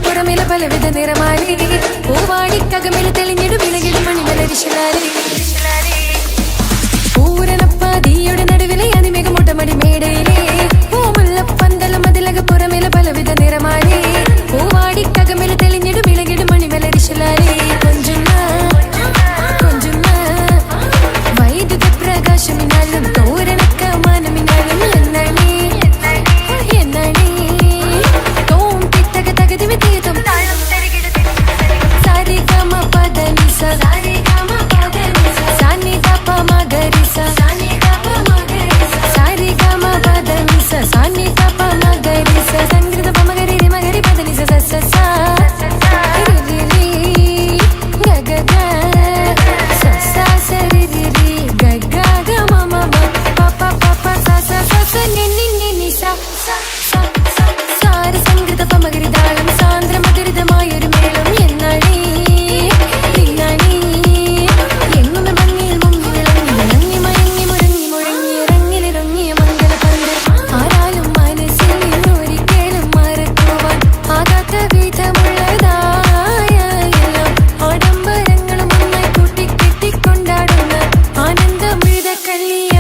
പുറമേല പലവിധ നിറമാലി പൂവാടിക്കകമേല തെളിഞ്ഞിടും വിളകിടും മണിമലരിശലാലി പൂരനപ്പാതിയുടെ നടുവിലെ അതിമിക മുട്ടമടി മേടയിലെ പൂമുല്ലപ്പന്തലും അതിലക പുറമേല പലവിധ നിറമാലി പൂവാടിക്കകമേല തെളിഞ്ഞിടും വിളകിടും മണിമലരിശലാലി കൊഞ്ചുന്ന കൊഞ്ചുന്ന വൈദ്യുത പ്രകാശമിനാലും തോരണക്ക മാനമിനാലും എന്നണി എന്നണി തോം തിത്തക തകതിവി തീതും സാരി ഗമ പദ നിസ സാരി ഗമ പദ നിസ സാനി ഗപ മഗരിസ സാനി ഗപ മഗരിസ സാരി ഗമ പദ നിസ സാനി ഗപ മഗരിസ സംഗീത പമഗരി രി മഗരി പദ നിസ സ സ രി രി ഗ ഗ ഗ സ സ സ രി രി രി ഗ ഗ ഗ മ മ മ പ പ പ പ സ സ സ സ നി നി നി നി സ സ സ സാരി സംഗീത പമഗരി താളം സാന്ദ്രമധുരിതമായൊരു മേളം എന്നണി നിന്നണി എങ്ങുമെ മങ്ങിൽ മുങ്ങി വിളങ്ങി വിളങ്ങി മയങ്ങി മുഴങ്ങി മുഴങ്ങി ഇറങ്ങിലിറങ്ങിയ മംഗളപന്ത് ആരാലും മനസ്സിൽ നിന്നൊരിക്കലും മറക്കുവാൻ ആകാത്ത വിധമുള്ളതായ എല്ലാം ആഡംബരങ്ങളും ഒന്നായി കൂട്ടിക്കെട്ടിക്കൊണ്ടാടുന്ന ആനന്ദമൃത കല്യാണം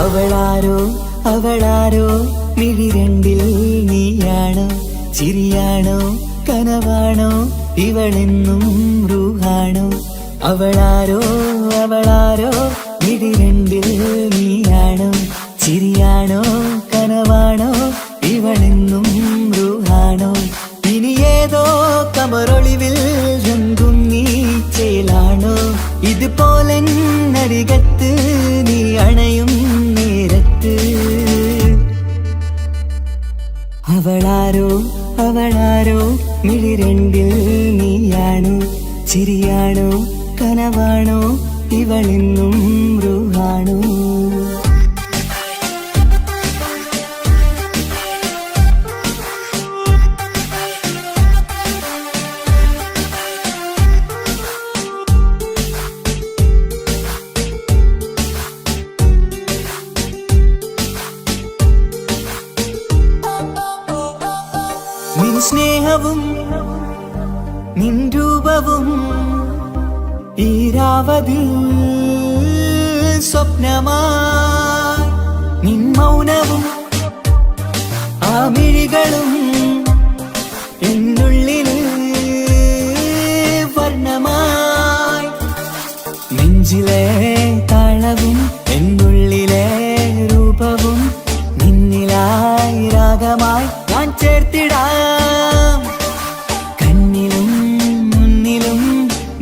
അവളാരോ അവളാരോ മിഴിരണ്ടിൽ നീയാണോ ചിരിയാണോ കനവാണോ ഇവളെന്നും റൂഹാണോ അവളാരോ അവളാരോ മിഴിരണ്ടിൽ നീയാണോ ചിരിയാണോ കനവാണോ ഇവളെന്നും റൂഹാണോ ഇനി ഏതോ കമറൊളിവിൽ രംഗും നീ ചേലാണോ ഇതുപോലെ നരികത്ത് നീ അണയും നേരത്ത് അവളാരോ അവളാരോ മിഴിരണ്ടിൽ നീയാണോ ചിരിയാണോ കനവാണോ ഇവളെന്നും റൂഹാണോ നിൻ സ്നേഹവും നിൻ രൂപവും ഈരാവതിൽ സ്വപ്നമായി നിൻ മൗനവും ആ മിഴികളും എന്നുള്ളിൽ വർണ്ണമായി നെഞ്ചിലെ താളവും എന്നുള്ളിലെ രൂപവും നിന്നിലായി രാഗമായി ഞാൻ ചേർത്തിടാം കണ്ണിലും മുന്നിലും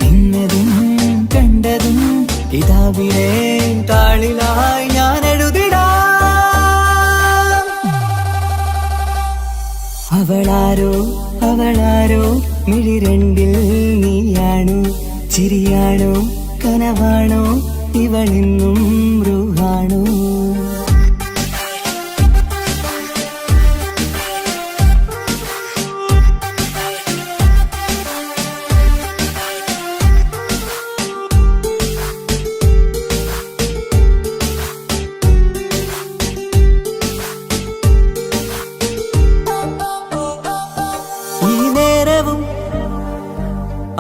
നിന്നതും കണ്ടതും കിതാബിലെ താളിലായി ഞാൻ എഴുതിടാം അവളാരോ അവളാരോ മിഴിരണ്ടിൽ നീയാണോ ചിരിയാണോ കനവാണോ ഇവളെന്നും റൂഹാണോ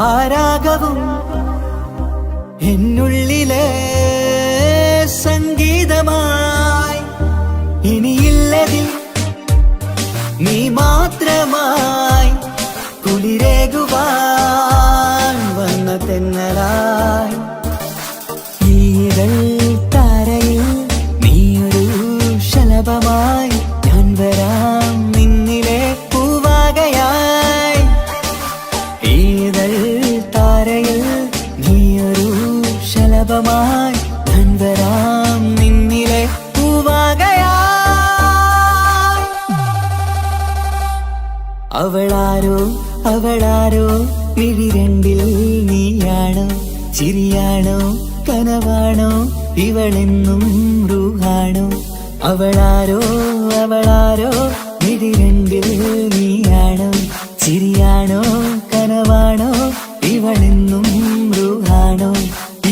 ആരാഗവും എന്നുള്ളിലെ സംഗീതമായി ഇനിയില്ലതിൽ നീ മാത്രമായി കുളിരേകുവാൻ വന്ന അവളാരോ അവളാരോ മിഴിരണ്ടിൽ നീയാണോ ചിരിയാണോ കനവാണോ ഇവളെന്നും റൂഹാണോ അവളാരോ അവളാരോ മിഴിരണ്ടിൽ നീയാണോ ചിരിയാണോ കനവാണോ ഇവളെന്നും റൂഹാണോ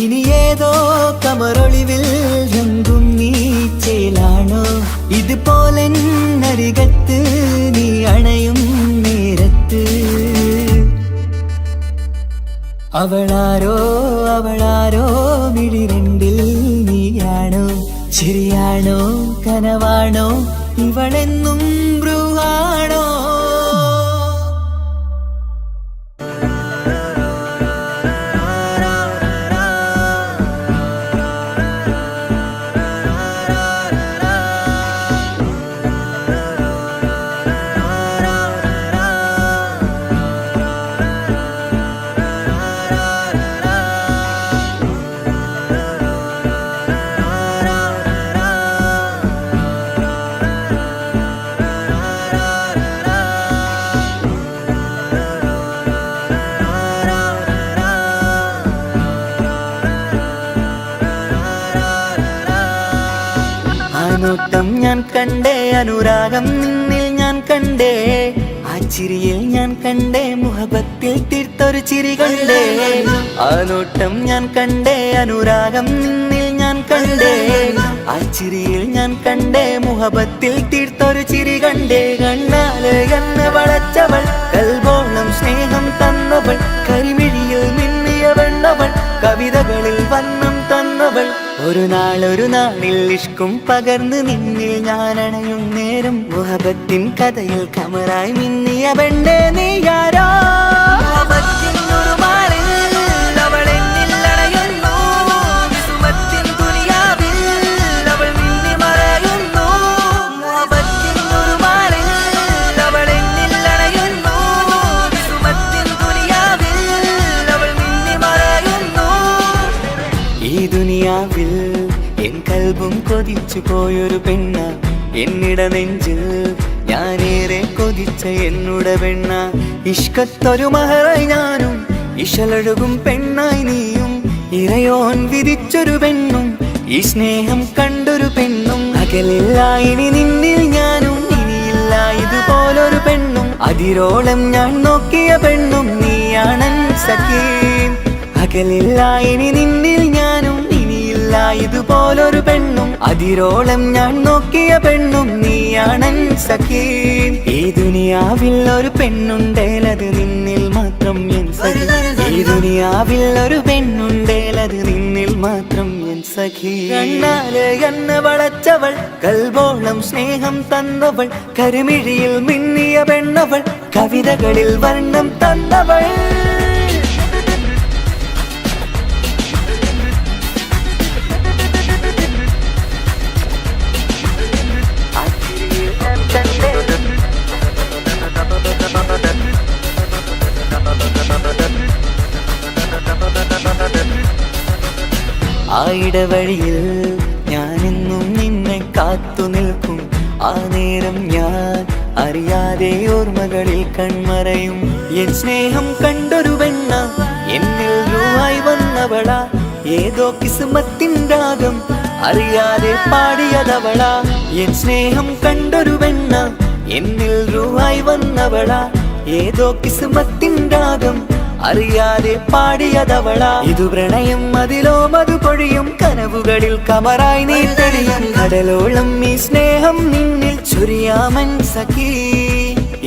ഇനി ഏതോ കമറൊളിവിൽ രംഗും നീ ചേലാണോ ഇതുപോലെ നരികത്ത് നീ അണയും നേരത്ത് അവളാരോ അവളാരോ മിഴിരണ്ടിൽ നീയാണോ ശരിയാണോ കനവാണോ ഇവളെന്നും ബ്രൂഹാണോ നോട്ടം ഞാൻ കണ്ടേ അനുരാഗം നിന്നിൽ ഞാൻ കണ്ടേ ആ ചിരിയിൽ ഞാൻ കണ്ടേ മുഹബത്തിൽ തീർത്തൊരു ചിരി കണ്ടേ ആ നോട്ടം ഞാൻ കണ്ടേ അനുരാഗം നിന്നിൽ ഞാൻ കണ്ടേ ആ ചിരിയിൽ ഞാൻ കണ്ടേ മുഹബത്തിൽ തീർത്തൊരു ചിരി കണ്ടേ കണ്ണാല് എന്നെ വളച്ചവൾ കൽബോളം സ്നേഹം തന്നവൾ കരിമിഴിയിൽ മിന്നിയ വെണ്ണവൾ കവിതകളിൽ വന്നം തന്നവൾ ഒരു നാളിൽ ഇഷ്കും പകർന്ന് നിന്നിൽ ഞാൻ അണയും നേരം മുഹബത്തിൻ കഥയിൽ കമറായി മിന്നിയ പെണ്ണേ നീയാരോ എൻ കൽബും കൊതിച്ചു പോയൊരു പെണ്ണ എന്നിട നെഞ്ചിൽ ഞാനേറെ കൊതിച്ച എന്നുട പെണ്ണ ഇഷ്കത്തൊരു മഹറായി ഞാനും ഇശലൊഴുകും പെണ്ണായി നീയും ഇറയോൻ വിധിച്ചൊരു പെണ്ണും ഈ സ്നേഹം കണ്ടൊരു പെണ്ണും അകലില്ല ഇനി നിന്നിൽ ഞാനും ഇനിയില്ല ഇതുപോലൊരു പെണ്ണും അതിരോളം ഞാൻ നോക്കിയ പെണ്ണും നീയാണൻ സഖീ അകലില്ല ഇനി നിന്നിൽ ഞാനും ഇതുപോലൊരു പെണ്ണും അതിരോളം ഞാൻ നോക്കിയ പെണ്ണും നീയാണൻ സഖീ ഈ ദുനിയാവിൽ ഒരു പെണ്ണുണ്ടേലത് നിന്നിൽ മാത്രം എൻ സഖി ഈ ദുനിയാവിൽ ഒരു പെണ്ണുണ്ടേലത് നിന്നിൽ മാത്രം എൻ സഖി കണ്ണാല് എന്നെ വളച്ചവൾ കൽബോളം സ്നേഹം തന്നവൾ കരിമിഴിയിൽ മിന്നിയ പെണ്ണവൾ കവിതകളിൽ വർണ്ണം തന്നവൾ ആ ഇടവഴിയിൽ ഞാനെന്നും നിന്നെ കാത്തു നിൽക്കും ആ നേരം ഞാൻ അറിയാതെ ഓർമ്മകളിൽ കൺമറയും എൻ സ്നേഹം കണ്ടൊരു പെണ്ണ എന്നിൽ രൂപായി വന്നവളാ ഏതോ കിസ്മത്തിൻ രാഗം അറിയാതെ പാടിയതവളാ എൻ സ്നേഹം കണ്ടൊരു പെണ്ണ എന്നിൽ രൂപായി വന്നവളാ ഏതോ കിസ്മത്തിൻ രാഗം അറിയാതെ പാടിയതവളാ ഇതു പ്രണയം അതിലോ മധു പൊഴിയും കനവുകളിൽ കമറായി നീ തെളിയും കടലോളം ഈ സ്നേഹം നിന്നിൽ ചൊരിയാമൻ സഖീ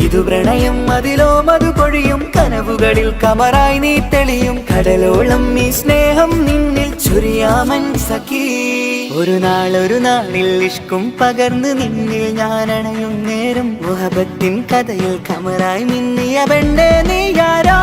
ഇതു പ്രണയം അതിലോ മധു പൊഴിയും കനവുകളിൽ കമറായി നീ തെളിയും കടലോളം ഈ സ്നേഹം നിന്നിൽ ചൊരിയാമൻ സഖീ ഒരു നാളിൽ ഇഷ്കും പകർന്ന് നിന്നിൽ ഞാൻ അണയും നേരം മുഹബത്തിൻ കഥയിൽ കമറായി മിന്നിയ പെണ്ണേ നീയാരോ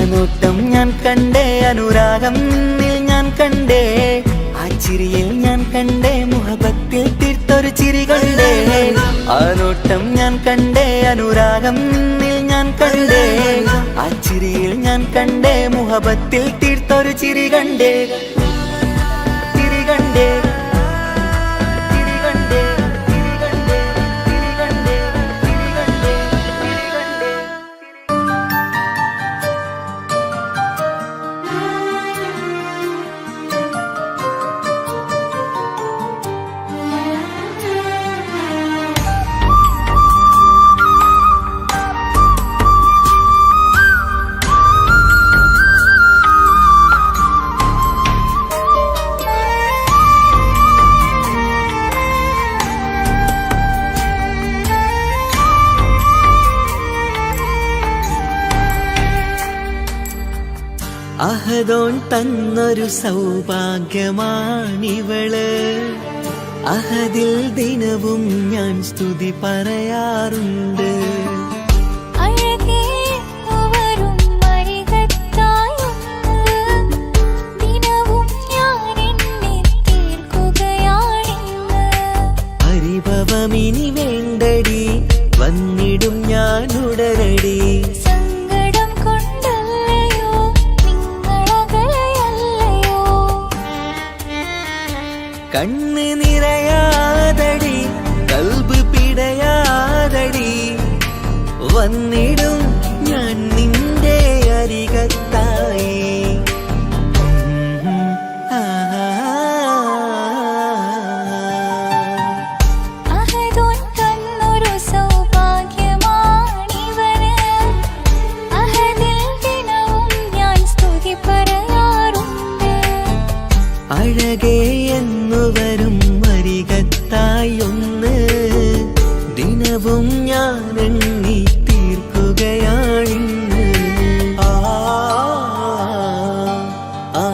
നോട്ടം ഞാൻ കണ്ടേ അനുരാഗം നിന്നിൽ ഞാൻ കണ്ടേ ആ ചിരിയിൽ ഞാൻ കണ്ടേ മുഹബത്തിൽ തീർത്ത തീർത്തൊരു ചിരി കണ്ടേ. ആ നോട്ടം ഞാൻ കണ്ടേ, അനുരാഗം നിന്നിൽ ഞാൻ കണ്ടേ, ആ ചിരിയിൽ ഞാൻ കണ്ടേ, മുഹബത്തിൽ തീർത്തൊരു ചിരി കണ്ടേ, ചിരി കണ്ടേ, ചിരി കണ്ടേ, ചിരി കണ്ടേ, ചിരി കണ്ടേ, ചിരി കണ്ടേ, ചിരി കണ്ടേ. അഹദോൻ തന്നൊരു സൗഭാഗ്യമാണിവള്, അഹദിൽ ദിനവും ഞാൻ സ്തുതി പറയാറുണ്ട്. പരിഭവമിനി വേണ്ടടി, വന്നിടും ഞാൻ ഉടനടി. കണ്ണ് നിറയാതടി, കൽബ് പിടയാതടി, വന്നിടും ഞാൻ നിന്റെ അരികത്തായി. അഴകേ എന്നു വരും അരികത്തായി ഒന്ന്, ദിനവും ഞാൻ എണ്ണി തീർക്കുകയാണിന്ന്. ആ ആ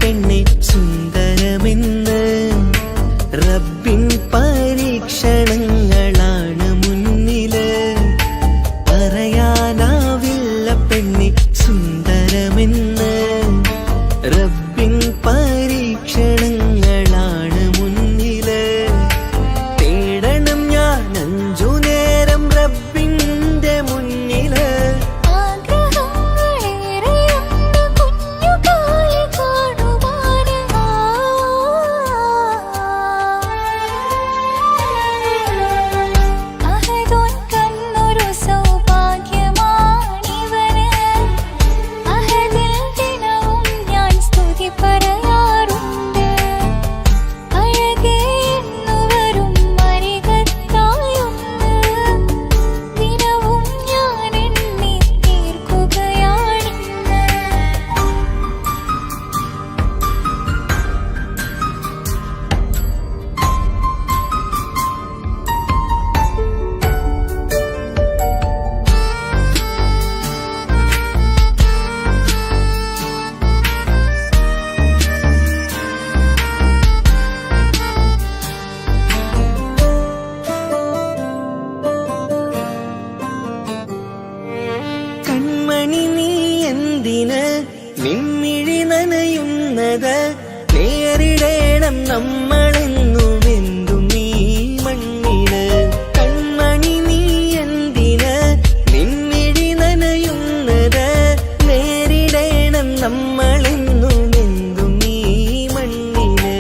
പെണ്ണെ സുന്ദരമെന്ന്, റബ്ബിൻ പരീക്ഷണങ്ങളാണ് മുന്നില്. പറയാനാവില്ല പെണ്ണെ സുന്ദരമെന്ന്, റബ്ബിൻ പരീക്ഷണങ്ങളാണ് മുന്നില്. തേടണം ഞാൻ 5 നേരം റബ്ബിന്റെ മുന്നില്. നിൻമിഴി നനയുന്നത് നേരിടേണം നമ്മളെന്നും എന്തും നീ മണ്ണില്. കൺമണി നീ എന്തിന് നിൻമിഴി നനയുന്നത് നേരിടേണം നമ്മളെന്നും എന്തും നീ മണ്ണില്.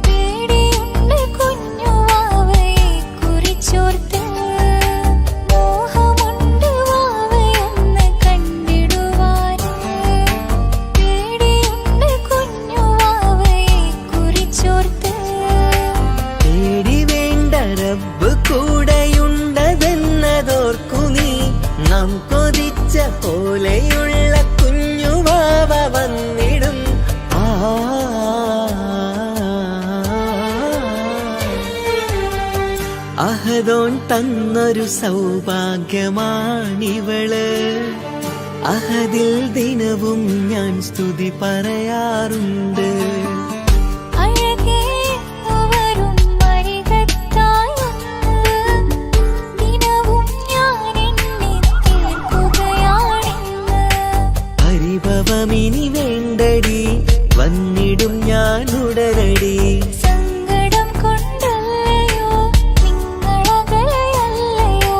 പേടിയുണ്ട് കുഞ്ഞുവാവയെ കുറിച്ചോർ അഹദോൻ തന്നൊരു സൗഭാഗ്യമാണിവള്. അഹദിൽ ദിനവും ഞാൻ സ്തുതി പറയാറുണ്ട്. പരിഭവമിനി വേണ്ടടി, വന്നിടും ഞാൻ ഉടനടി. സങ്കടം കൊണ്ടല്ലയോ നിങ്ങളകലെയല്ലയോ.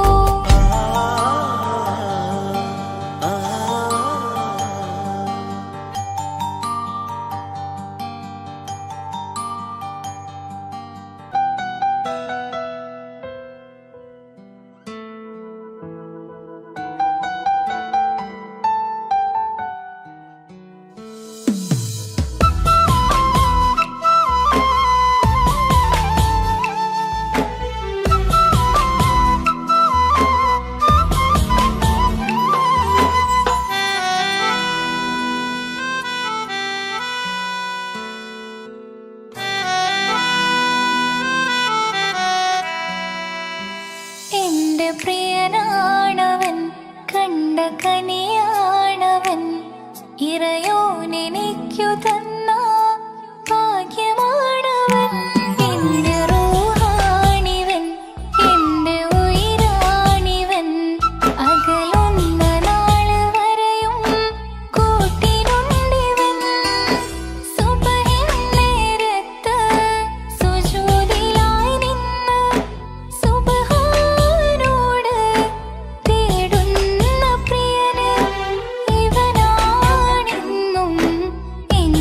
എന്റെ പ്രിയനാണവൻ, കണ്ട കനിയാണവൻ, ഇറയോനെനിക്കു തന്ന ഭാഗ്യമാണവൻ. എന്റെ റൂഹാണിവൻ, എന്റെ ഉയിരാണിവൻ, അകലുന്ന നാള് വരെയും കൂട്ടിനുണ്ടിവൻ. സുബഹിൻ നേരത്ത് സുജൂദിലായി നിന്ന് സുബ്ഹാനോട് തേടുന്ന പ്രിയന് ഇവനാണെന്നും എൻ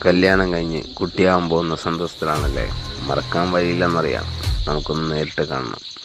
കല്യാണം കഴിഞ്ഞ് കുട്ടിയാവാൻ പോകുന്ന സന്തോഷത്തിലാണല്ലേ? മറക്കാൻ വഴിയില്ലെന്നറിയാം. നമുക്കൊന്ന് നേരിട്ട് കാണണം.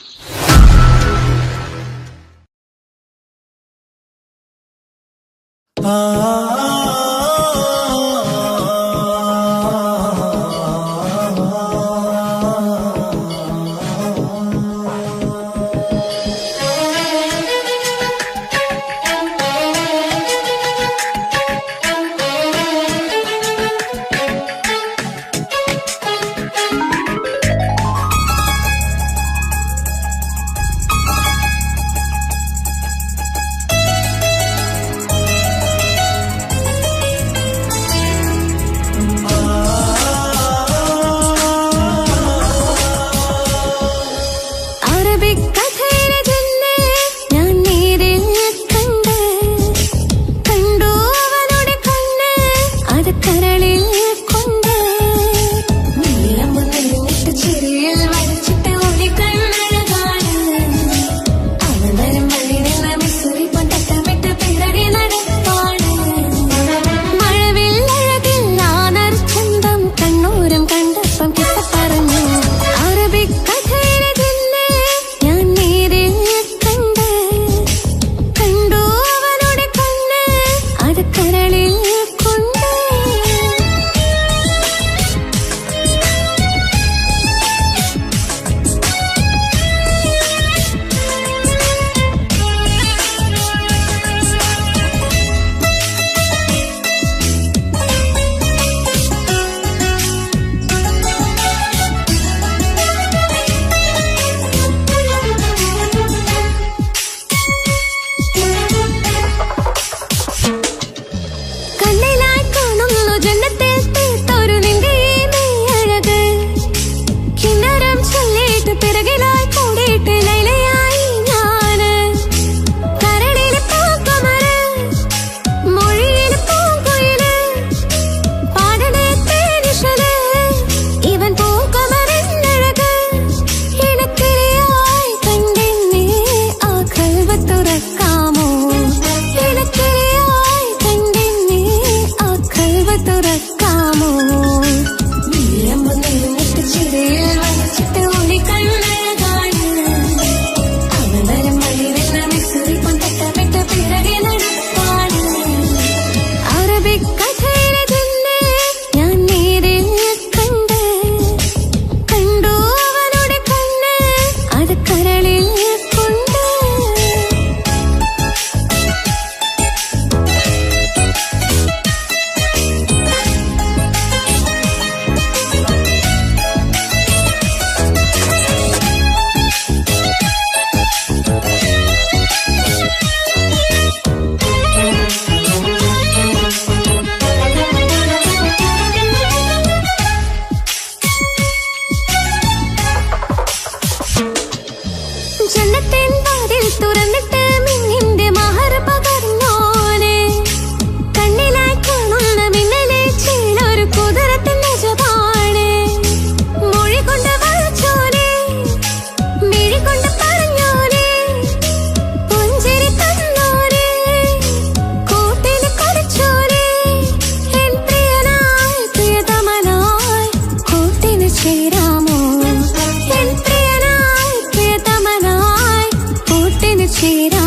ശ്രീരാ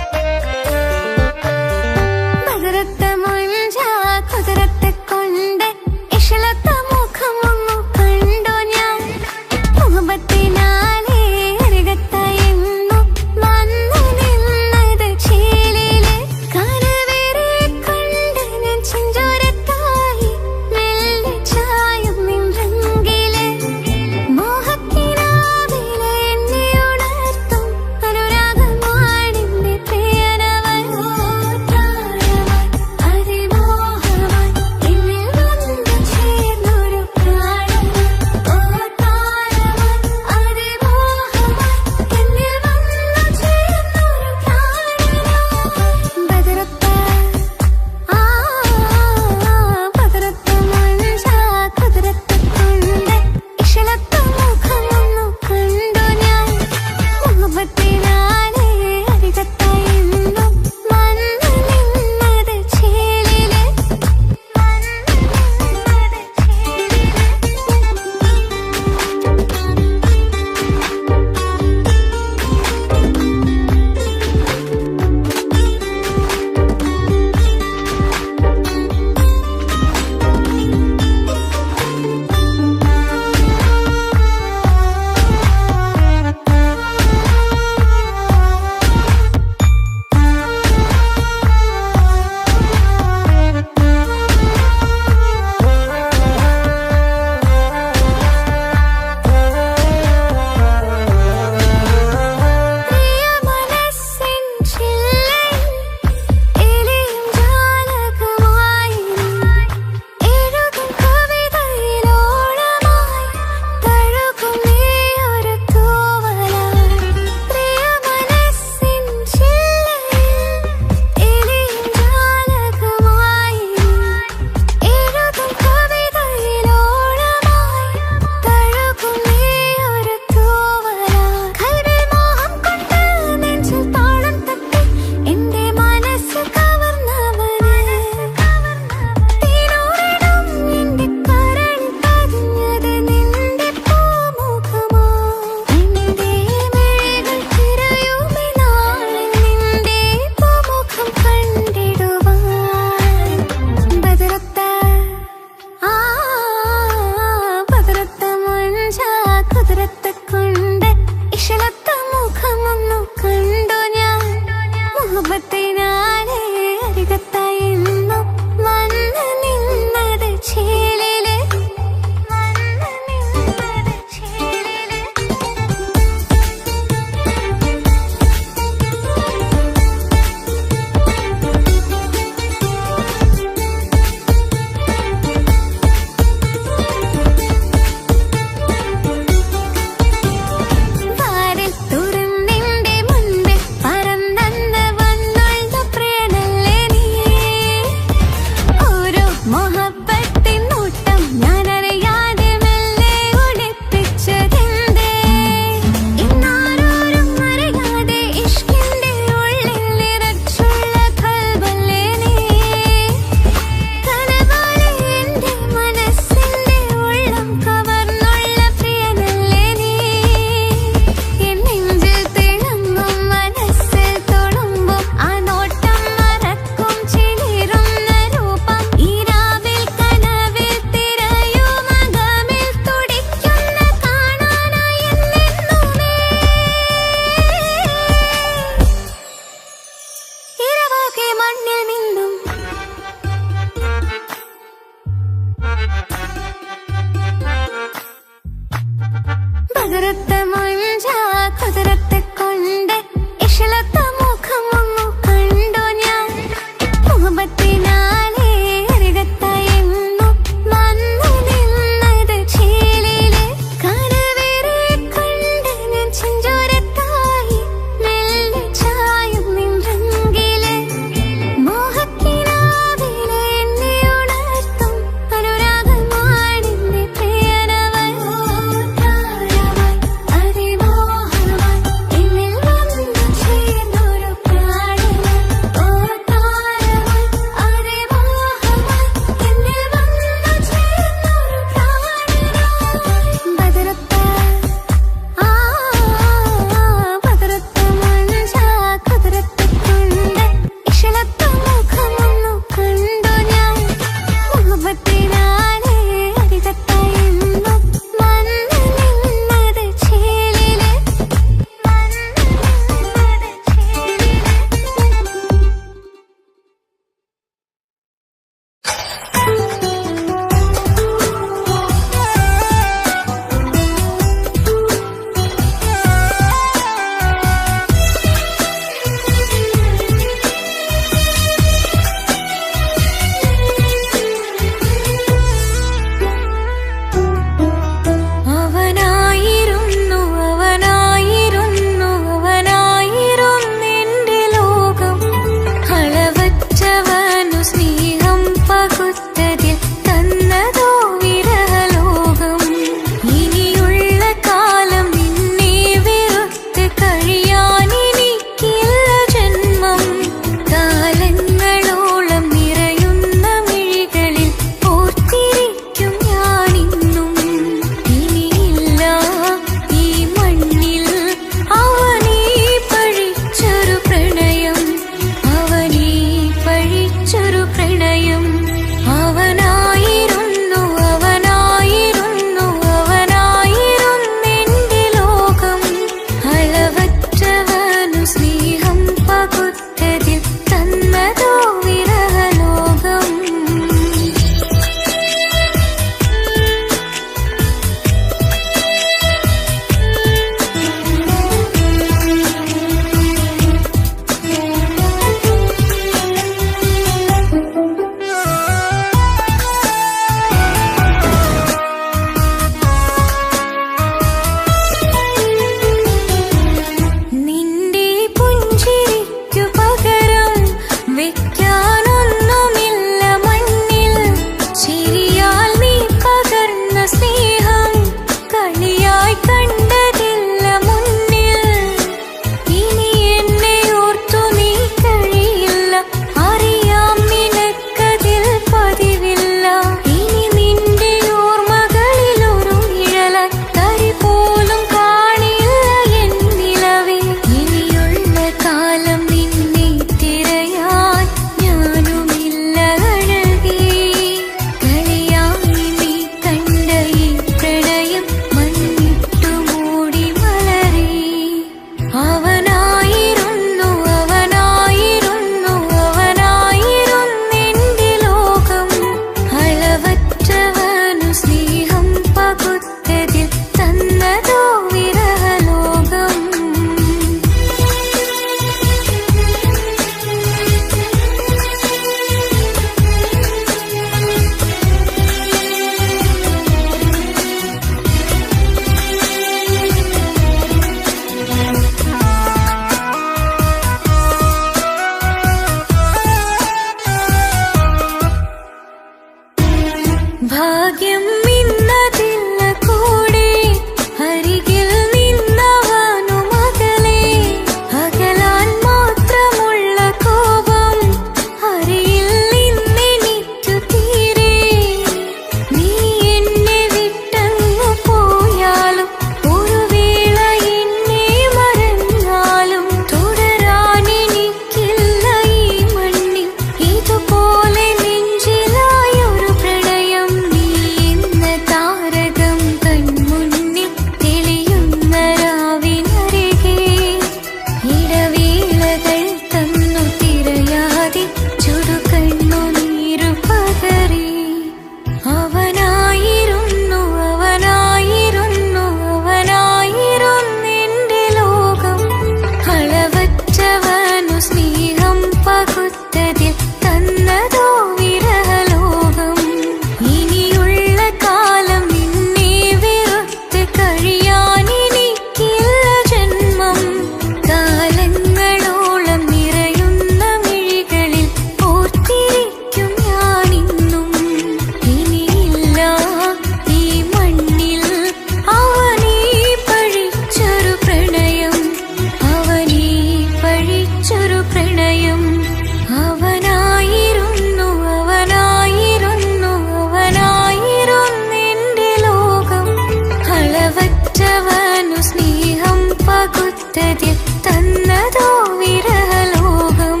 പകുത്തതിൽ തന്നതോ വിരഹലോകം.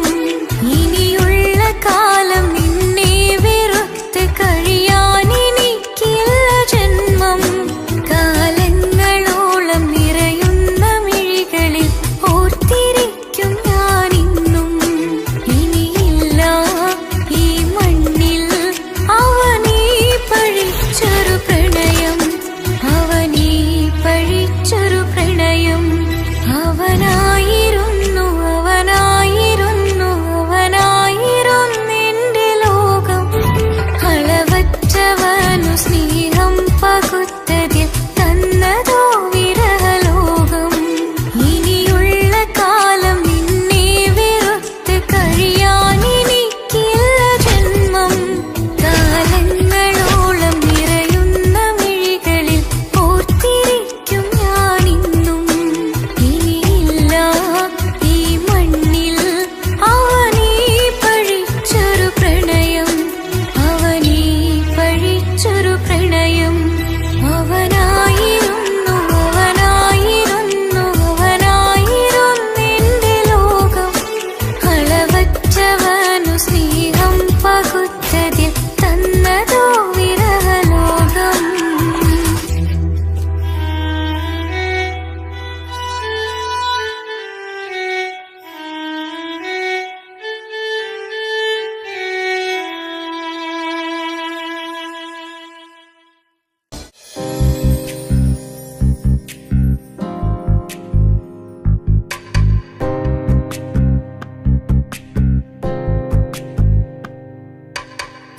ഇനിയുള്ള കാലം നിന്നെ വെറുത്ത് കഴിയാൻ എനിക്കില്ല ജന്മം. കാലങ്ങളോളം നിറയുന്ന മിഴികളിൽ ഓർത്തിരിക്കും ഞാനിന്നും. ഇനിയില്ല ഈ മണ്ണിൽ അവനീ പഴിച്ചൊരു പ്രണയം, അവനീ പഴിച്ചൊരു പ്രണയം. അവനായിരുന്നു അവനായിരുന്നു അവനായിരുന്നെന്റെ ലോകം. അളവറ്റവനു സ്നേഹം പകുത്തതിൽ തന്നതോ വിരഹലോകം. ഇനിയുള്ള കാലം നിന്നെ വെറുത്ത് കഴിയാൻ എനിക്കില്ല ജന്മം. കാലങ്ങളോളം നിറയുന്ന മിഴികളിൽ ഓർത്തിരിക്കും ഞാനിന്നും. ഇനിയില്ല ഈ മണ്ണിൽ അവനീ പഴിച്ചൊരു പ്രണയം, അവനീ പഴിച്ചൊരു പ്രണയം. അവനായിരുന്നു അവനായിരുന്നു അവനായിരുന്നെന്റെ ലോകം. അളവറ്റവനു സ്നേഹം പകുത്തതിൽ തന്നതോ വിരഹലോകം.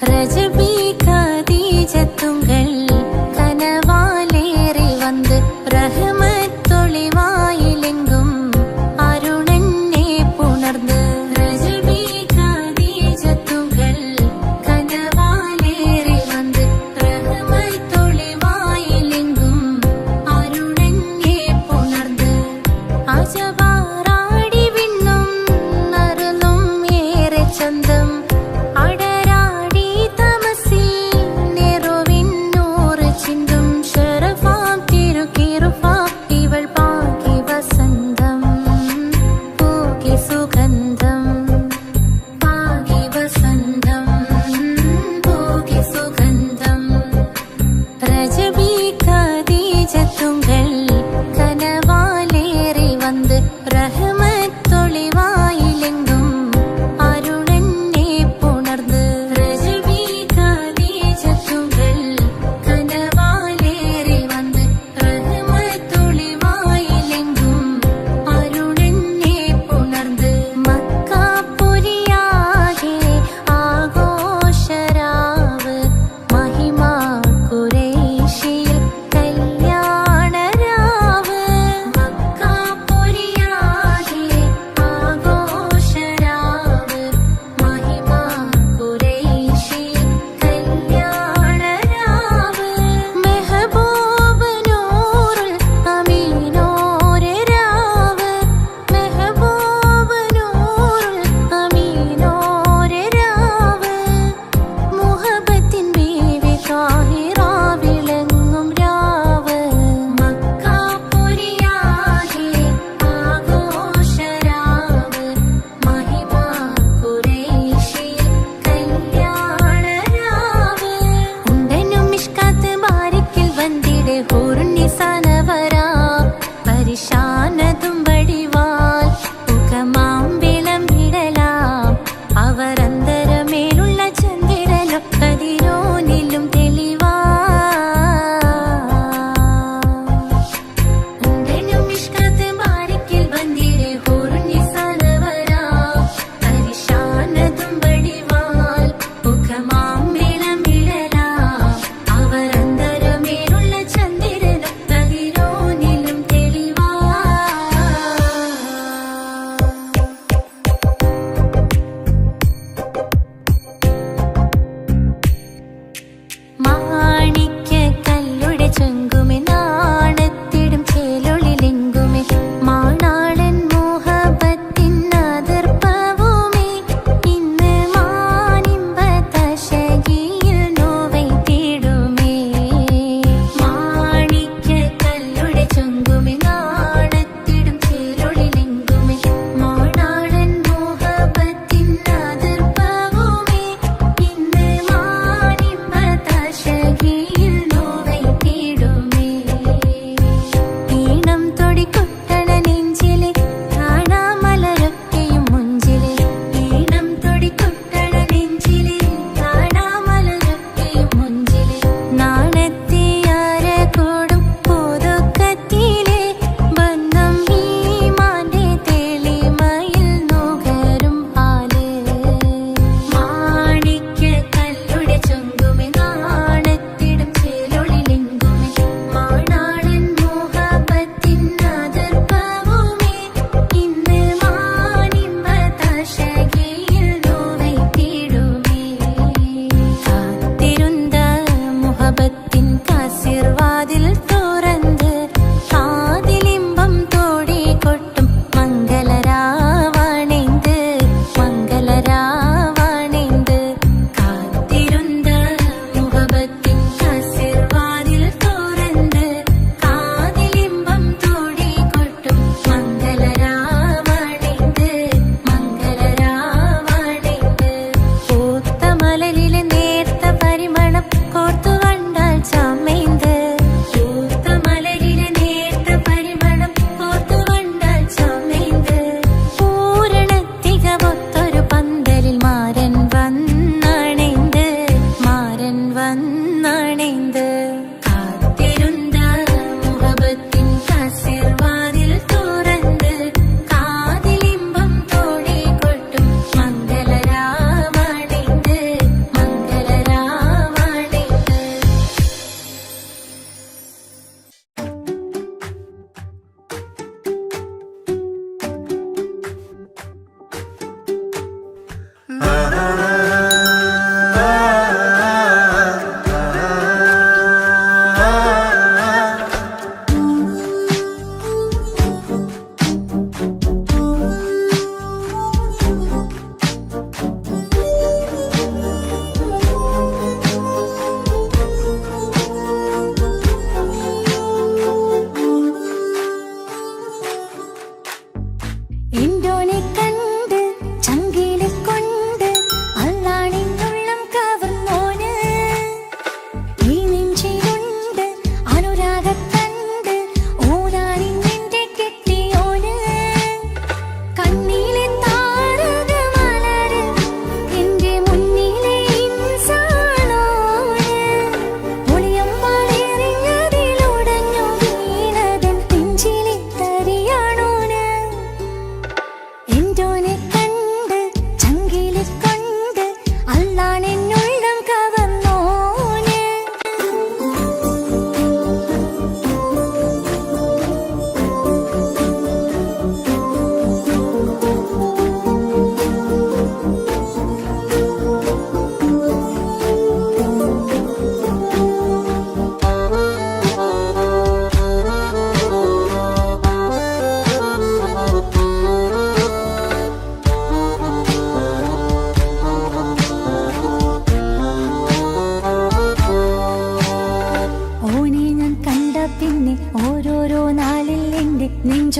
ரஜபி கதீஜத்துங்கள் கனவாலேறி வந்து ரஹமத்தொளிவாயிலெங்கும் அருணன்னே புணர்ந்து. ரஜபி கதீஜத்துங்கள் கனவாலேறி வந்து ரஹமத்தொளிவாயிலெங்கும் அருணன்னே புணர்ந்து. അജവാറാടി വിണ്ണും നറുന്നും ഏറെ ചന്തം. അടരാടി തമസിൽ നെറുവിന്നൂറ് ചിന്തും ശരഫാം തിരുക്കിറുഫാം ഇവൾ പാകി വസന്തം പൂകി സുഗന്ധം. പാകി വസന്തം പൂകി സുഗന്ധം. രജബി കദീജത്തുങ്ങൾ കനവാലേറി வந்து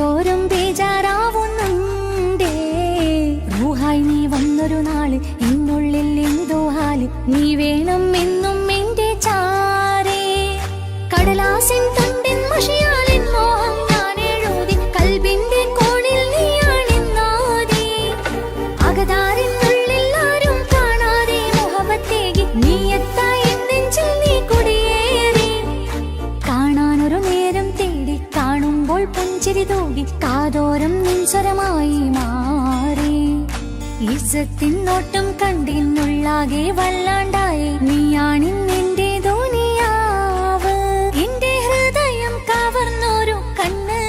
തോറും ബേജാറാവുന്നുണ്ടേ. റൂഹായി നീ വന്നൊരു നാള് എന്നുള്ളിൽ എന്തോ ഹാല്. നീ വേണം എന്നും എന്റെ ചാരേ. കടലാസിൻ തണ്ടിൻ മഷിയാലിൻ മോഹം ഞാൻ എഴുതി. കൽബിന്റെ കോണിൽ നീയാണെന്നാതി. അകതാരിനുള്ളിൽ ആരും കാണാതെ മുഹബത്തേകി നീ എത്തായി നെഞ്ചിൽ നീ കുടിയേറി. കാണാനൊരു നേരം തേടി കാണുമ്പോൾ പുഞ്ചിരി തൂകി കാതോരം നിൻസ്വരമായി മാറി. ഇസ്സത്തിൻ നോട്ടം കണ്ടിന്നുള്ളാകെ വല്ലാണ്ടായി. നീയാണിന്നെന്റെ ദുനിയാവ്. എന്റെ ഹൃദയം കവർന്നൊരു കണ്ണ്,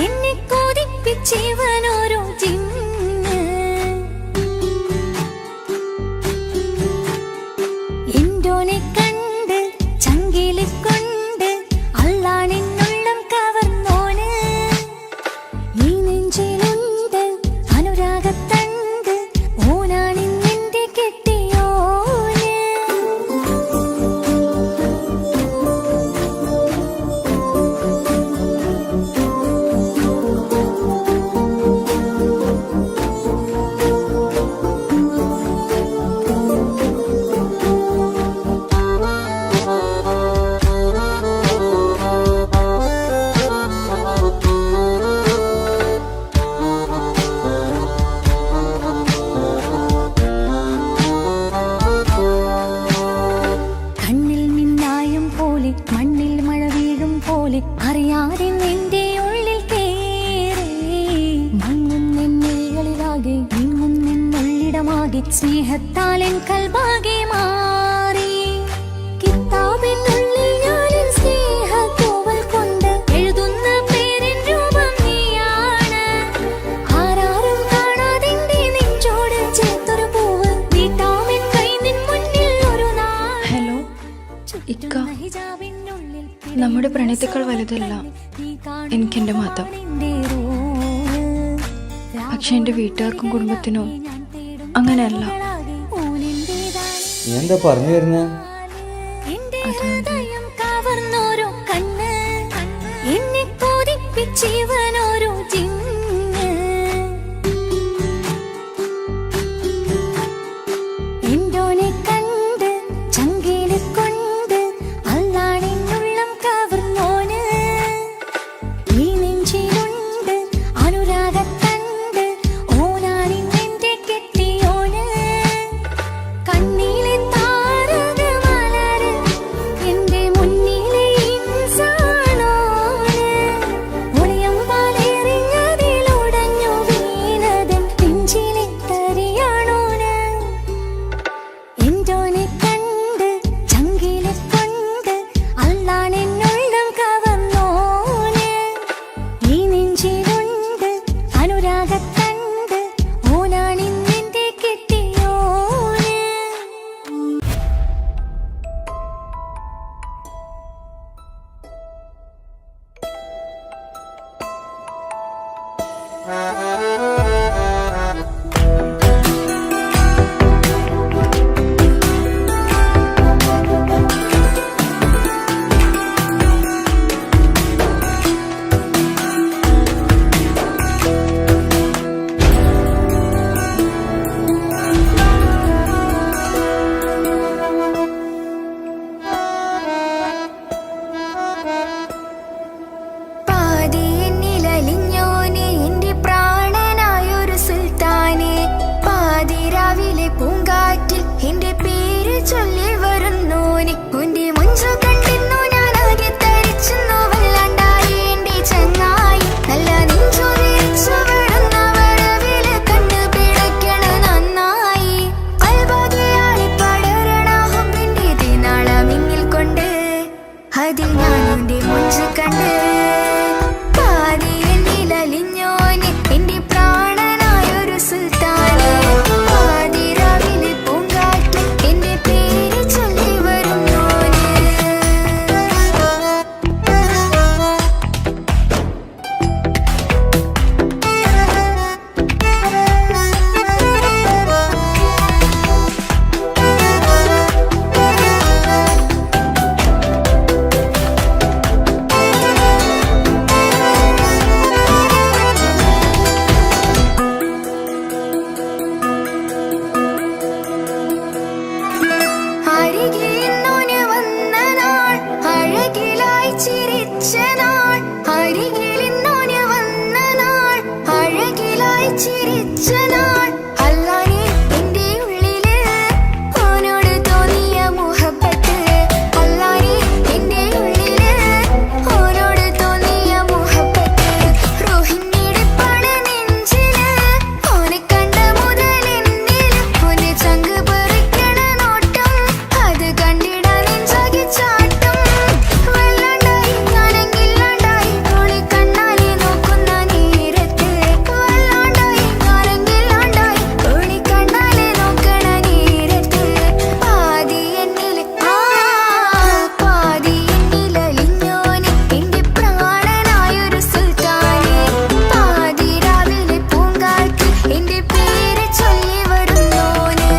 എന്നെ കൊതിപ്പിച്ചിവനൊരു ജിന്ന്. എന്തോനെ കണ്ട് ചങ്കില് കൊണ്ട് അല്ലാണെന്നുള്ളം കവർന്നോന്. ഈ നെഞ്ചിലുണ്ട് അനുരാഗത്തണ്ട്, ഓനാണിന്നെന്റെ കെട്ടിയോന്. കണ്ണിൽ മിന്നായം പോലെ മണ്ണിൽ മഴ വീഴും പോലെ അറിയാതെ നിന്റെ ഉള്ളിൽ കേറി. മങ്ങുന്നെന്നികളിലാകെ നീങ്ങുന്നെന്നുള്ളിടമാകെ സ്നേഹത്താൽ എൻ കൽബാകെ മാറി. കിതാബിനുള്ളിൽ ഞാനെൻ സ്നേഹത്തൂവൽ കൊണ്ട് എഴുതുന്ന പേരിൻ രൂപം നീയാണ്. ആരാരും കാണാതെന്റെ നെഞ്ചോട് ചേർത്തൊരു പൂവ് നീട്ടാമെൻ കൈ നിൻ മുന്നിൽ ഒരു നാൾ. ഹലോ ഇക്ക, നമ്മുടെ പ്രണയത്തേക്കാൾ വലുതല്ല എനിക്കെന്റെ മതം. പക്ഷെ എന്റെ വീട്ടുകാർക്കും കുടുംബത്തിനോ അങ്ങനെയല്ല. നീ എന്താ പറഞ്ഞു വരുന്നേ? കവർന്നോരോ കണ്ണ്, എന്നെ കൊതിപ്പിച്ചിവനൊരു ജിന്ന്. എന്തോനെ കണ്ട് ചങ്കില് കൊണ്ട് അല്ലാണെന്നുള്ളം കവർന്നോന്. ഈ നെഞ്ചിലുണ്ട് അനുരാഗത്തണ്ട്, ഓനാണിന്നെന്റെ കെട്ടിയോന്. കണ്ണിലെ താരകമലര് എന്റെ മുന്നിലെ ഇൻസാണോന്. ഒളിയം പാലെറിഞ്ഞതിലുടഞ്ഞു വീണതൻ നെഞ്ചിലെ തരിയാണോന്. എന്തോനെ കണ്ട് ചങ്കില് കൊണ്ട് അല്ലാണെന്നുള്ളം കവർന്നോന്. ഈ നെഞ്ചിലുണ്ട് അനുരാഗത്തണ്ട്, ഓനാണിന്നെന്റെ കെട്ടിയോന്. പാതി എന്നിലലിഞ്ഞോനെ എന്റെ പ്രാണനായ ചിരിച്ച നാൾ അല്ലാനെ എന്റെ ഉള്ളില് ഓനോട് തോന്നിയ മുഹബത്ത് അല്ലാനെ എന്റെ ഉള്ളില് ഓനോട് തോന്നിയ മുഹബത്ത് റോഹിണിയുടെ നെഞ്ചില് ഓനെ കണ്ട മുതൽ എന്നില് ഓനെ ചങ്ക് പറിക്കണ നോട്ടം അത് കണ്ടിട നെഞ്ചാകി ചാട്ടം വല്ലാണ്ടായി ഞാനെങ്കില്ലാണ്ടായി ഓളെ കണ്ണാലെ നോക്കുന്ന നേരത്ത് വല്ലാണ്ടായി ഞാനെങ്കില്ലാണ്ടായി ഓളെ കണ്ണാലെ നോക്കണ നേരത്ത് പാതി എന്നില് പാതി എന്നിലലിഞ്ഞോന് എന്റെ പ്രാണനായൊരു സുൽത്താനെ പാതി രാവിലെ പൂങ്കാറ്റ് എന്റെ പേര് ചൊല്ലി വരുന്നോന്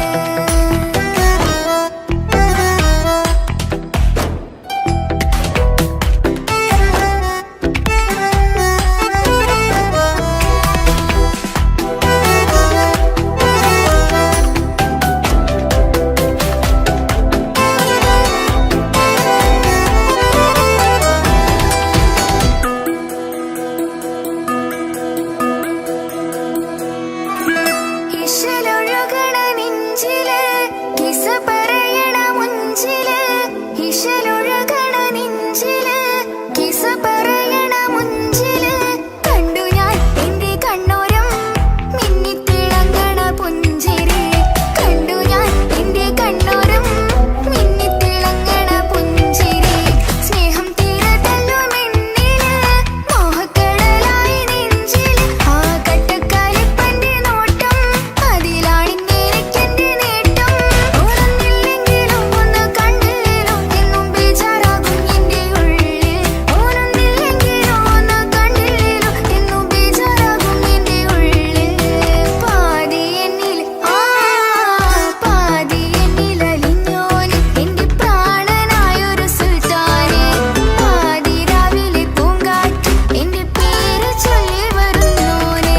ഇശലൊഴുകണ നെഞ്ചില് കിസ പറയണ മുഞ്ചില് ഇശലൊഴുകണ നെഞ്ചില് കിസ പറയണ മുഞ്ചില് കണ്ടു ഞാൻ എന്റെ കണ്ണോരം മിന്നിത്തിളങ്ങണ പുഞ്ചിരി കണ്ടു ഞാൻ എന്റെ കണ്ണോരം മിന്നിത്തിളങ്ങണ പുഞ്ചിരി സ്നേഹം തീരതല്ലും എന്നില് മോഹക്കടലായി നെഞ്ചില് ആ കട്ടക്കാലിപ്പന്റെ നോട്ടം അതിലാണിന്നെനിക്കെന്റെ നേട്ടം ഓനൊന്നില്ലെങ്കിലും ഒന്ന് കണ്ടില്ലേലും എന്നും ബേജാറാകും എന്റെ ഉള്ളിൽ ഓനൊന്നില്ലെങ്കിലും ഒന്ന് കണ്ടില്ലേലും എന്നും ബേജാറാകും എന്റെ ഉള്ളിൽ പാതി എന്നിൽ പാതി എന്നിലലിഞ്ഞോന് എന്റെ പ്രാണനായൊരു സുൽത്താനെ പാതി രാവിലെ പൂങ്കാറ്റ് എന്റെ പേര് ചൊല്ലി വരുന്നോന്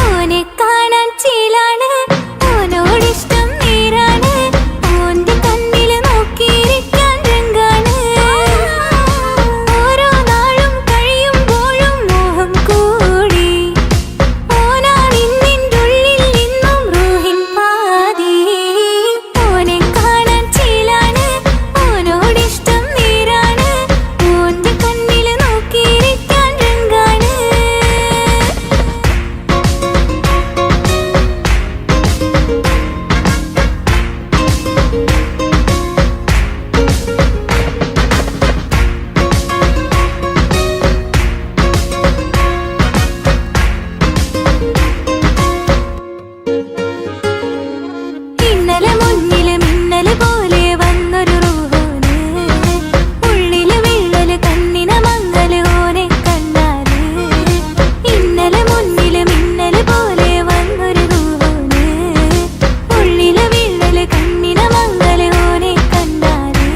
ഓനെ കാണാൻ ചീലാണ് ഓനോടിഷ്ടം നേരാണ് ഓന്റെ കണ്ണില് നോക്കിയിരിക്കാൻ രംഗാണ് ഓരോ നാളും കഴിയുമ്പോഴും മോഹം കൂടി ഓനാണിന്നിൻ്റെ ഉള്ളിൽ ഇന്നും റൂഹിൻ പാതി ഓനെ കാണാൻ ചീലാണ് ഓനോടിഷ്ടം നേരാണ് ഓന്റെ കണ്ണില് നോക്കിയിരിക്കാൻ രംഗാണ് ഇന്നലെ മുന്നില് മിന്നല് പോലെ വന്നൊരു റൂഹോന് ഉള്ളില് വിള്ളല് കണ്ണിന മങ്ങല് ഓനെ കണ്ടാല് ഇന്നലെ മുന്നില് മിന്നല് പോലെ വന്നൊരു റൂഹോന് ഉള്ളില് വിള്ളല് കണ്ണിന മങ്ങല് ഓനെ കണ്ടാല്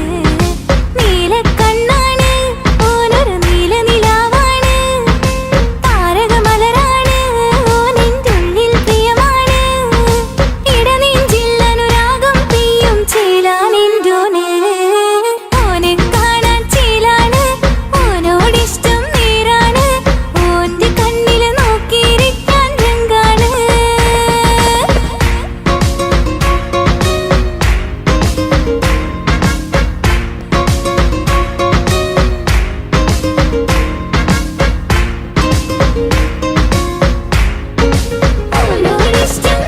നീലക്കണ്ണാണ് ഓനൊരു നീല നിലാവാണ് താരകമലരാണ് ഓനെൻ്റെ ഉള്ളിൽ പ്രിയമാണ് ഇടനെഞ്ചിൽ അനുരാഗം പെയ്യും ചേലാനെൻ്റോന് ഓനെ കാണാൻ ചേലാണ് ഓനോടിഷ്ടം നേരാണ് ഓന്റെ കണ്ണില് നോക്കിയിരിക്കാൻ രംഗാണ് ഓനോടിഷ്ടം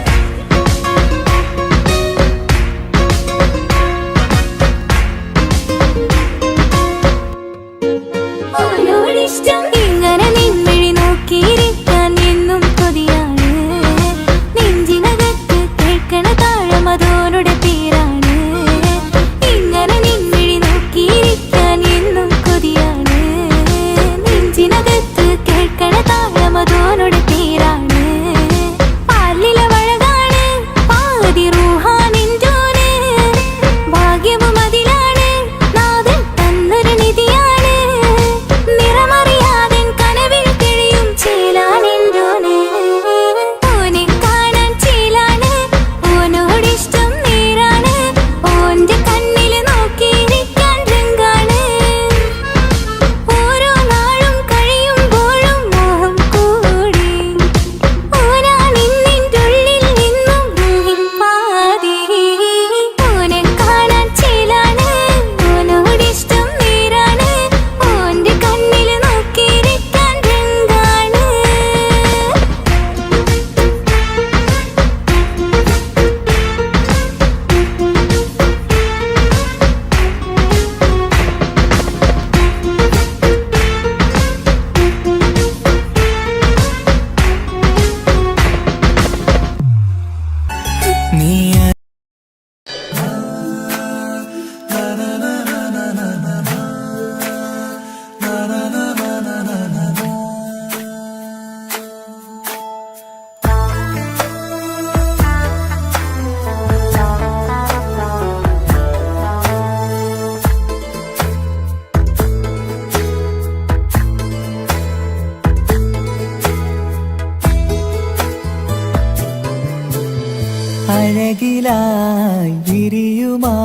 അഴകിലായി വിരിയുമാ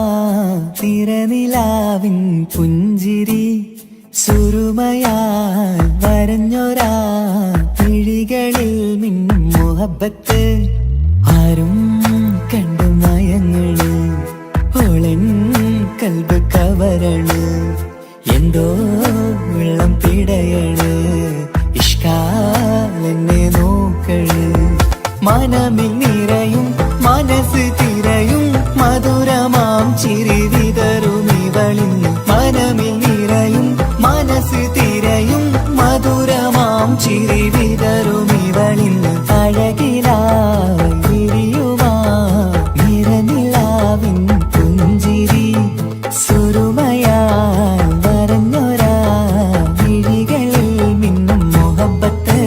തിരനിലാവിൻ പുഞ്ചിരി സുരുമയാൽ വരഞ്ഞൊരാ കിഴികളിൽ മിന്നും മുഹബത്ത് ആരും കണ്ടു മയങ്ങള് ഓളൻ കൽബ് കവരണ് എന്തോ വെള്ളം പിടയണ് ഇഷ്കാലെന്നെ നോക്കള് മനമിൽ നിറയും മനസ്സ് തിരയും മധുരമാം ചിരി വിതറും ഇവളിന്ന് മനമിൽ നിറയും മനസ്സ് തിരയും മധുരമാം ചിരി വിതറും ഇവളിന്ന് അഴകിലായി വിരിയുമാ നിറനിലാവിൻ പുഞ്ചിരി സുരുമയാൽ വരഞ്ഞൊരാ വിഴികളിൽ മിന്നും മുഹബത്ത്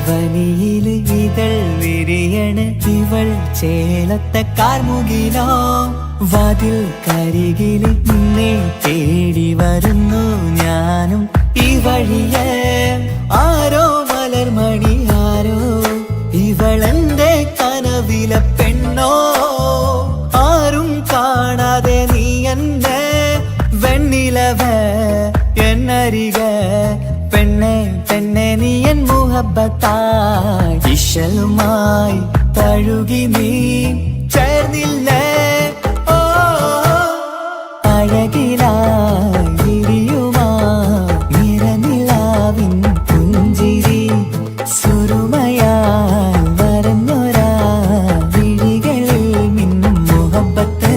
വനിയില് ഇതൾ വിരിയണ് ഇവൾ ചേലത്തെ കാർമുകിലോ വാതിൽ കരികില് നിന്നെ തേടി വരുന്നു ഞാനും ഈ വഴിയെ ആരോ മലർമണി ആരോ ഇവളെന്റെ കനവിലെ പെണ്ണോ ആരും കാണാതെ നീ എന്നെ വെണ്ണിലവ എന്നരിക പെണ്ണെ പെണ്ണെ നീ എൻ മുഹബത്തായി ഇശലുമായി തഴുകി നീ ചേർന്നില്ലേ ഓ അഴകിലായി വിരിയുമാ നിറനിലാവിൻ പുഞ്ചിരി സുരുമയാൽ വരഞ്ഞൊരാ വിഴികളിൽ മിന്നും മുഹബത്ത്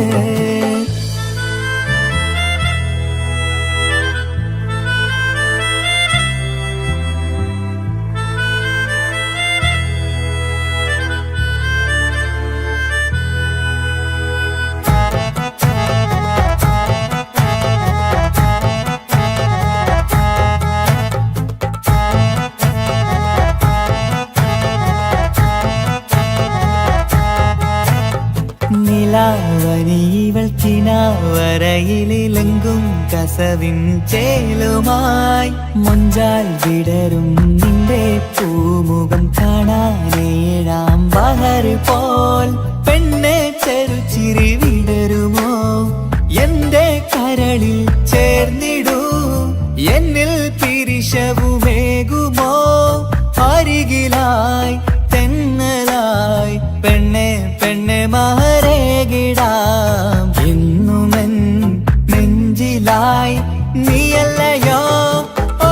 നിലാവനിവൾ കിനാവരയിലെങ്കും കസവിൻ ചേലുമായി മൊഞ്ചാൽ വിടരും നിന്റെ പൂമുഖം കാണാനേഴാം ബഹർ പോൽ പെണ്ണെ ചെറുചിരി വിടരുമോ എന്റെ കരളിൽ ചേർന്നിടൂ എന്നിൽ പിരിശവുമേകുമോ അരികിലായി തെന്നലായി പെണ്ണെ പെണ്ണെ മഹരേകിടാം എന്നുമെൻ നെഞ്ചിലായി നീയല്ലയോ ഓ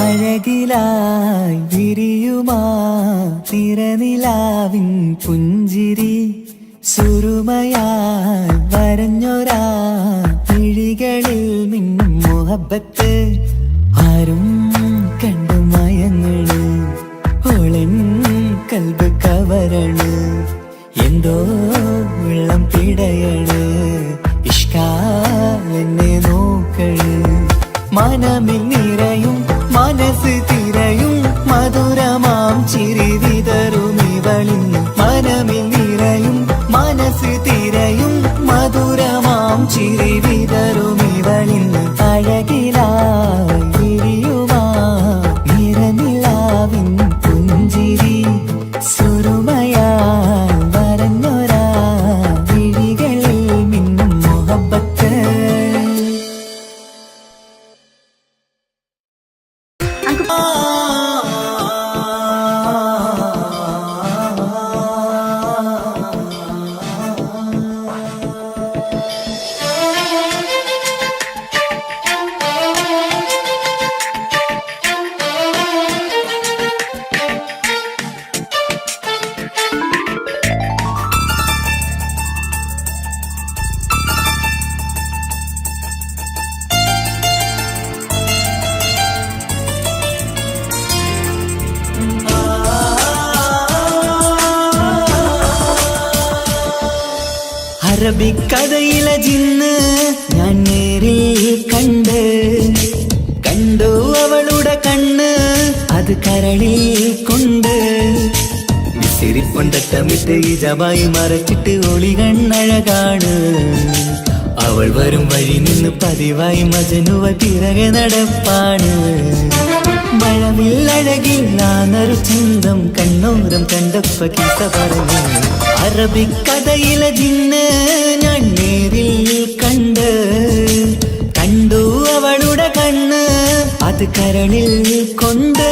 അഴകിലായി വിരിയുമാ തിരനിലാവിൻ പുഞ്ചിരി സുരുമയാൽ വരഞ്ഞൊരാ കിഴികളിൽ മിന്നും മുഹബത്ത് ആരും കണ്ടു മയങ്ങള് ഓളൻ കൽബ് കവരണ് എന്തോ വെള്ളം പിടയണ് ഇഷ്കാലെന്നെ നോക്കള് മനമിൽ നിറയും മനസ്സ് തിരയും മധുരമാം ചിരി വിതറും ഇവളിന്ന് മനമിൽ നിറയും മനസ്സ് തിരയും മധുരമാം ചിരി വിതറും ഇവളിന്ന് അഴകിലായി വിരിയുമാ നിറനിലാവിൻ പുഞ്ചിരി സുരുമയാൽ വരഞ്ഞൊരാ വിഴികളിൽ മിന്നും മുഹബത്ത് അറബിക്കഥയിലെ ജിന്ന് ഞാൻ നേരിൽ കണ്ടു അവളുടെ കണ്ണ് അത് കരളിൽ കൊണ്ട് വിസിരിപ്പൊണ്ടട്ടമിട്ട് ഇജബായി മറച്ചിട്ട് ഒളി കണ്ണഴകാണ് അവൾ വരും വഴി നിന്ന് പതിവായി മജനുവ പിറകെ നടപ്പാണ് മഴവില്ലഴകില്ലാന്നൊരു ചന്തം കണ്ണോരം കണ്ടപ്പ കീസ പറഞ്ഞു അറബിക്കഥയിലെ ജിന്ന് ഞാൻ നേരിൽ കണ്ടു അവളുടെ കണ്ണ് അത് കരളിൽ കൊണ്ട്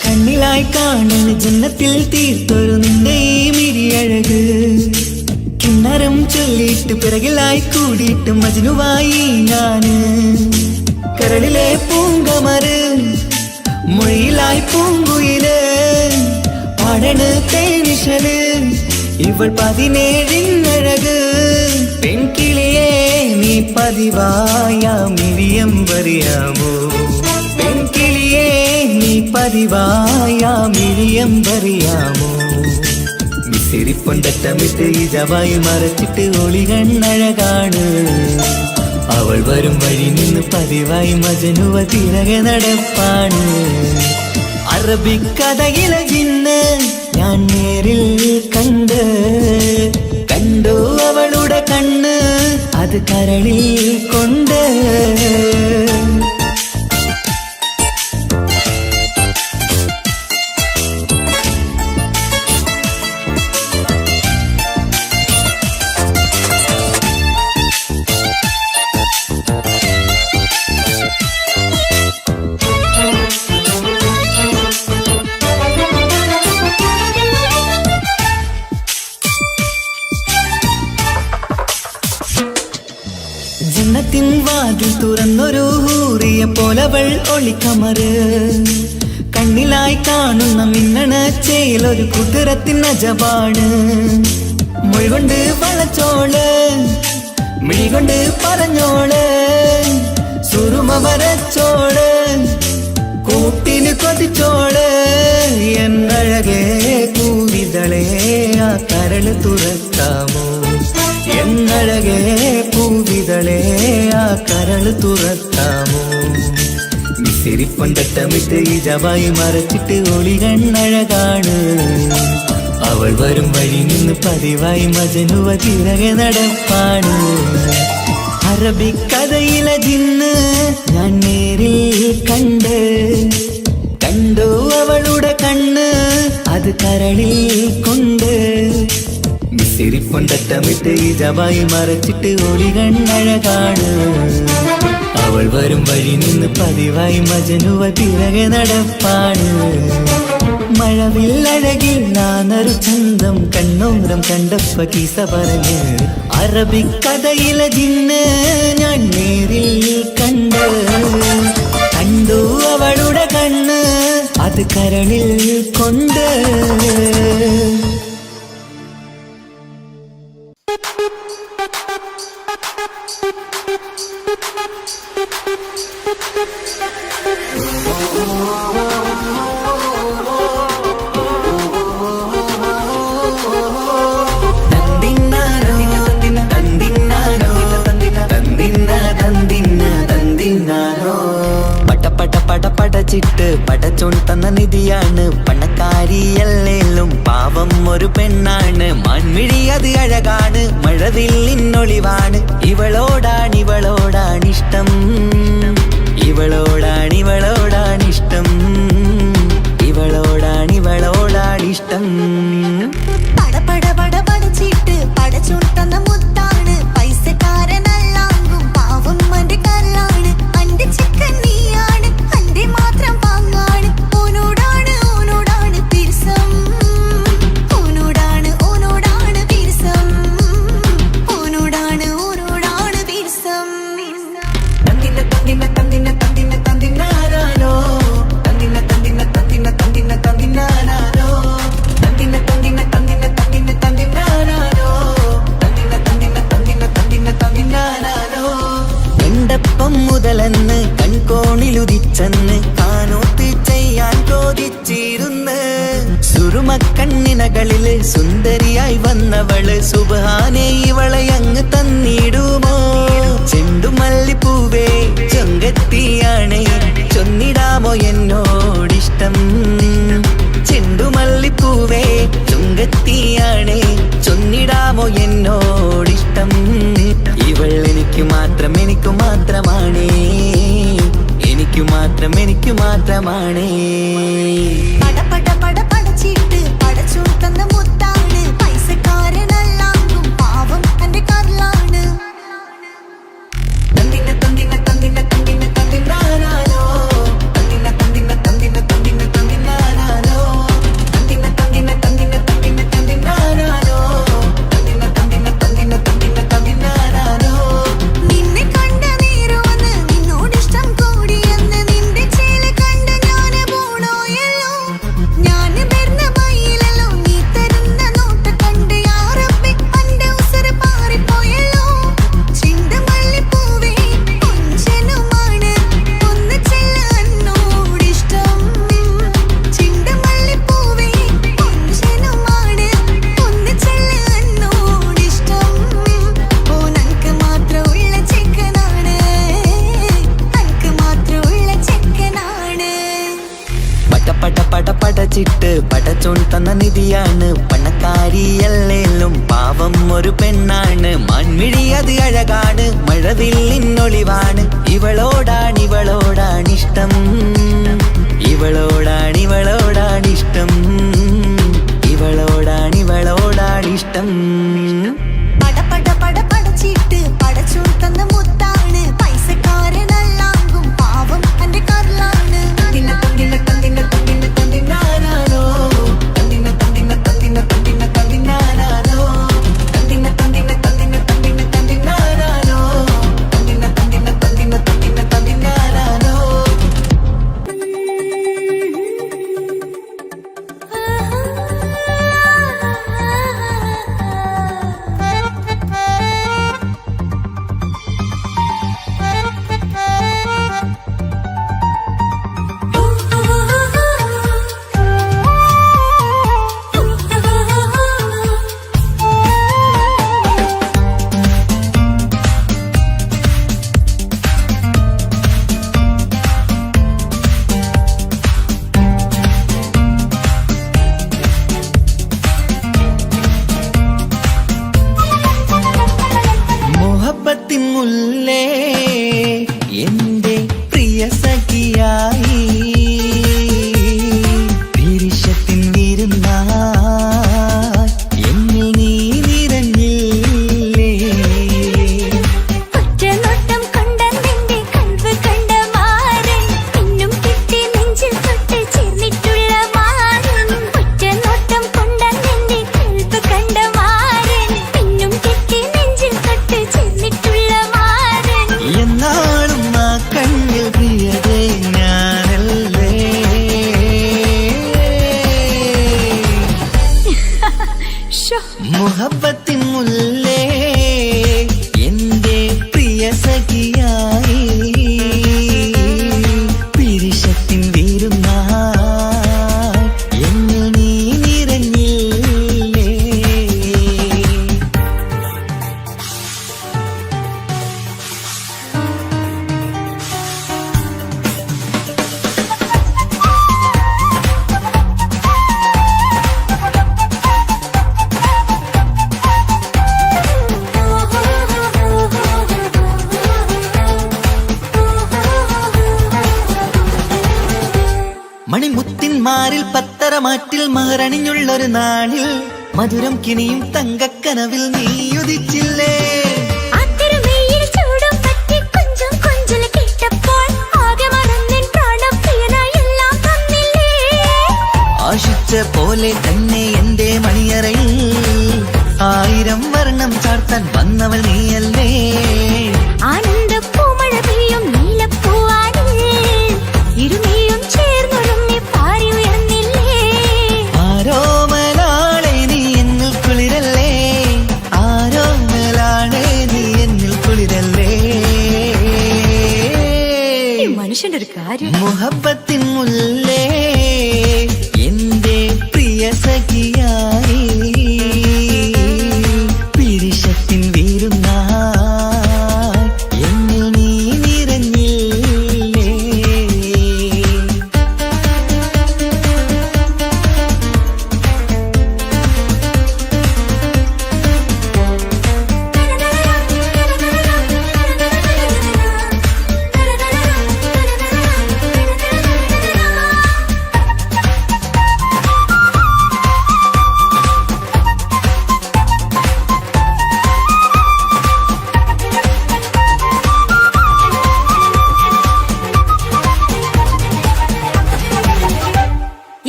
കണ്ണിലായി കാണുന്ന ജന്നത്തിൽ തീർത്തൊരു നിന്റെ ഈ മിരിയഴക് കിണ്ണരം ചൊല്ലിയിട്ട് പിറകിലായി കൂടിയിട്ട് മജ്നുവായി ഞാന് കരളിലെ പൂങ്കമറ് മൊഴിയിലായി പൂങ്കുയില് പാടണ് തേനിശല് ഇവൾ 17 പെൺകിളിയെ നീ പതിവായ മിരിയം പറയാമോ പെൺകിളിയെ നീ പതിവായ മിരിയം പറയാമോ മിസിരിപ്പൊണ്ടട്ടമിട്ട് ഇജവായി മറച്ചിട്ട് ഒളി കണ്ണഴകാണ് അവൾ വരും വഴി നിന്ന് പതിവായി മജനുവ തിരകെ നടപ്പാണ് അറബിക്കഥയിലെ ജിന്ന് ഞാൻ നേരിൽ കണ്ടു അവളുടെ കണ്ണ് അത് കരളിൽ കൊണ്ട് ജന്നത്തിൻ വാതിൽ തുറന്നൊരു ഹൂറിയ പോലവൾ ഒളിക്കമറ് കണ്ണിലായി കാണുന്ന മിന്നണ ചേലൊരു കുതിരത്തിൻ അജപാണ് മൊഴികൊണ്ട് വളച്ചോള് മിഴികൊണ്ട് പറഞ്ഞോള് സുറുമ വരച്ചോള് കൂട്ടിന് കൊതിച്ചോള് എന്നഴകേ പൂവിതളേ ആ കരള് തുറക്കാമോ എന്നഴകേ പൂവിതളേ ആ കരള് തുറക്കാമോ മിസിരിപ്പൊണ്ടട്ടമിട്ട് ഇജവായി മറച്ചിട്ട് ഒളി കണ്ണഴകാണ് അവൾ വരും വഴി നിന്ന് പതിവായി മജനുവ തിരകെ നടപ്പാണ് അറബിക്കഥയിലെ ജിന്ന് ഞാൻ നേരിൽ കണ്ടു അവളുടെ കണ്ണ് അത് കരളിൽ കൊണ്ട് മിസിരിപ്പൊണ്ടട്ടമിട്ട് ഇജവായി മറച്ചിട്ട് ഒളി കണ്ണഴകാണ് അവൾ വരും വഴി നിന്ന് പതിവായി മജനുവ തിരകെ നടപ്പാണ് മഴവില്ലഴകില്ലാന്നൊരു ചന്തം കണ്ണോരം കണ്ടപ്പ കീസ പറഞ്ഞ് അറബിക്കഥയിലെ ജിന്ന് ഞാൻ നേരിൽ കണ്ടു അവളുടെ കണ്ണ് അത് കരളിൽ കൊണ്ട് പടച്ചിട്ട് പടച്ചോൺ തന്ന നിധിയാണ് പണക്കാരിയല്ലേലും പാവം ഒരു പെണ്ണാണ് മാൻമിഴി അത് അഴകാണ് മഴവില്ലിന്നൊളിവാണ് ഇവളോടാണിഷ്ടം ഇവളോടാണിഷ്ടം ഇവളോടാണിഷ്ടം പടപട പടച്ചിട്ട് പടച്ചോൺ തന്ന മുത്താണ് പൈസക്കാരനല്ലാങ്കും പാവം അന്റെ കല്ലാണ് അന്റെ ചിക്കൻ നീയാണ് അന്റെ മാത്രം പാങ്ങാണ് ഓനോടാണ് പിരിസം ഓനോടാണ് പിരിസം ഓനോടാണ് പിരിസം അവളെന്ന് കൺകോണിലുദിച്ചെന്ന് കാനോത്ത് ചെയ്യാൻ ചോദിച്ചിരുന്ന് സുറുമക്കണ്ണിനകളില് സുന്ദരിയായി വന്നവള് സുബ്ഹാനേ ഇവളെ അങ്ങ് തന്നിടുമോ ചെണ്ടുമല്ലിപ്പൂവേ ചൊങ്കത്തിയാണ് ചൊന്നിടാമോ എന്നോടിഷ്ടം ചെണ്ടുമല്ലിപ്പൂവേ ചുങ്കത്തിയാണ് ചൊന്നിടാമോ എന്നോടിഷ്ടം ഇവൾ എനിക്ക് മാത്രം എനിക്ക് മാത്രമാണ് എനിക്ക് മാത്രം എനിക്ക് മാത്രമാണ് പട പട പട പടച്ചിട്ട് പടച്ചു തന്ന മുത്താണ് പൈസക്കാരനല്ലാങ്കും പാവം എന്റെ കർലാണ് തന്തിന തന്തിന തന്തിന തന്തിന തന്തിനാനാനോ തന്തിന തന്തിന തന്തിന തന്തിന തന്തിനാനാനോ തന്തിന തന്തിന തന്തിന തന്തിന തന്തിനാനാനോ തന്തിന തന്തിന തന്തിന തന്തിന തന്തിനാനാനോ നിന്നെ കണ്ട നേരമെന്ന് നിന്നോടിഷ്ടം കൂടിയെന്ന് നിന്റെ ചേല കണ്ട ഞാന് പോണോയല്ലോ ഞാന് വരുന്ന വഴിയിലല്ലോ നീ തരുന്ന നോട്ട് കണ്ട് യാറപ്പി അന്റെ ഉസറ് പാറിപ്പോയല്ലോ ചിണ്ടമല്ലിപ്പൂവേ കൊഞ്ചനുമാണ് ഒന്ന് ചെല്ല എന്നോടിഷ്ടം ചിണ്ടമല്ലിപ്പൂവേ കൊഞ്ചനുമാണ് ഒന്ന് ചെല്ല എന്നോടിഷ്ടം ഓ നനക്ക് മാത്രമുള്ള ചെക്കനാണ് നനക്ക് മാത്രമുള്ള ചെക്കനാണ് പട പട പട പടച്ചിട്ട് പടച്ചോൺ തന്ന നിധിയാണ് പണക്കാരിയല്ലേലും പാവം ഒരു പെണ്ണാണ് മൺമിഴി അത് അഴകാണ് മഴവില്ലിന്നൊളിവാണ് ഇവളോടാണിഷ്ടം ഇവളോടാണിഷ്ടം ഇവളോടാണിഷ്ടം പട പട പട പടച്ചിട്ട് പടച്ചു തന്ന മുത്താണ് പൈസക്കാരനല്ലാങ്കും പാവം എന്റെ കർലാണ് തന്തിന തന്തിന തന്തിന തന്തിന തന്തിനാനാനോ തന്തിന തന്തിന തന്തിന തന്തിന തന്തിനാനാനോ തന്തിന തന്തിന തന്തിന തന്തിന തന്തിനാനാനോ തന്തിന തന്തിന തന്തിന തന്തിന തന്തിനാനാനോ മോഹബത്തിൻ മുല്ലേ എന്റെ പ്രിയ സഖിയായി പിരിശത്തിൻ വിരുന്നായി എന്നിൽ നീ നിറഞ്ഞില്ലേ ഒറ്റനോട്ടം കൊണ്ട നിന്റെ കൽവ് കണ്ട മാരൻ പിന്നും കിട്ടി നെഞ്ചിൽ തൊട്ട് ചേർന്നിട്ടുള്ള മാരൻ ഒറ്റനോട്ടം കൊണ്ട നിന്റെ കൽവ് കണ്ട മാരൻ പിന്നും കിട്ടി നെഞ്ചിൽ തൊട്ട് ചേർന്നിട്ടുള്ള മാരൻ എന്നാളും ആ കണ്ണിൽ പ്രിയതേ ഞാനല്ലേ മുഹബത്തിൻ മുല്ലേ എന്റെ പ്രിയ സഖിയായി പിരിശത്തിൻ വിരുന്നായി എന്നിൽ നീ നിറഞ്ഞില്ലേ മണിമുത്തിന്മാരിൽ പത്തരമാറ്റിൽ മഹറണിഞ്ഞുള്ളൊരു നാളിൽ മധുരം കിനിയും തങ്കക്കനവിൽ നീ ഉദിച്ചില്ലേ ആ തിരുമേയിൽ ചൂടും പറ്റി കൊഞ്ചും കൊഞ്ചൽ കേട്ടപ്പോൾ ആകെ മറന്നിൻ പ്രാണപ്രിയനായി എല്ലാം തന്നില്ലേ ആശിച്ച പോലെ തന്നെ എന്റെ മണിയറയിൽ 1000 വർണ്ണം ചാർത്താൻ വന്നവൾ നീയല്ലേ ആനന്ദ പൂമഴ പെയ്യും നീലപ്പൂവാനിൽ ഇരുമേയും ചേർന്നൊരുമ്മി പാറി ഉയർന്നില്ലേ ആരോമലാളെ നീ എന്നിൽ കുളിരല്ലേ ആരോമലാളെ നീ എന്നിൽ കുളിരല്ലേ മനുഷ്യന്റെ ഒരു കാര്യം. മുഹബത്തിൻ മുല്ലേ എന്റെ പ്രിയ സഖിയായി പിരിശത്തിൻ വീരുന്നായി എന്നിൽ നീ നിറഞ്ഞില്ലേ.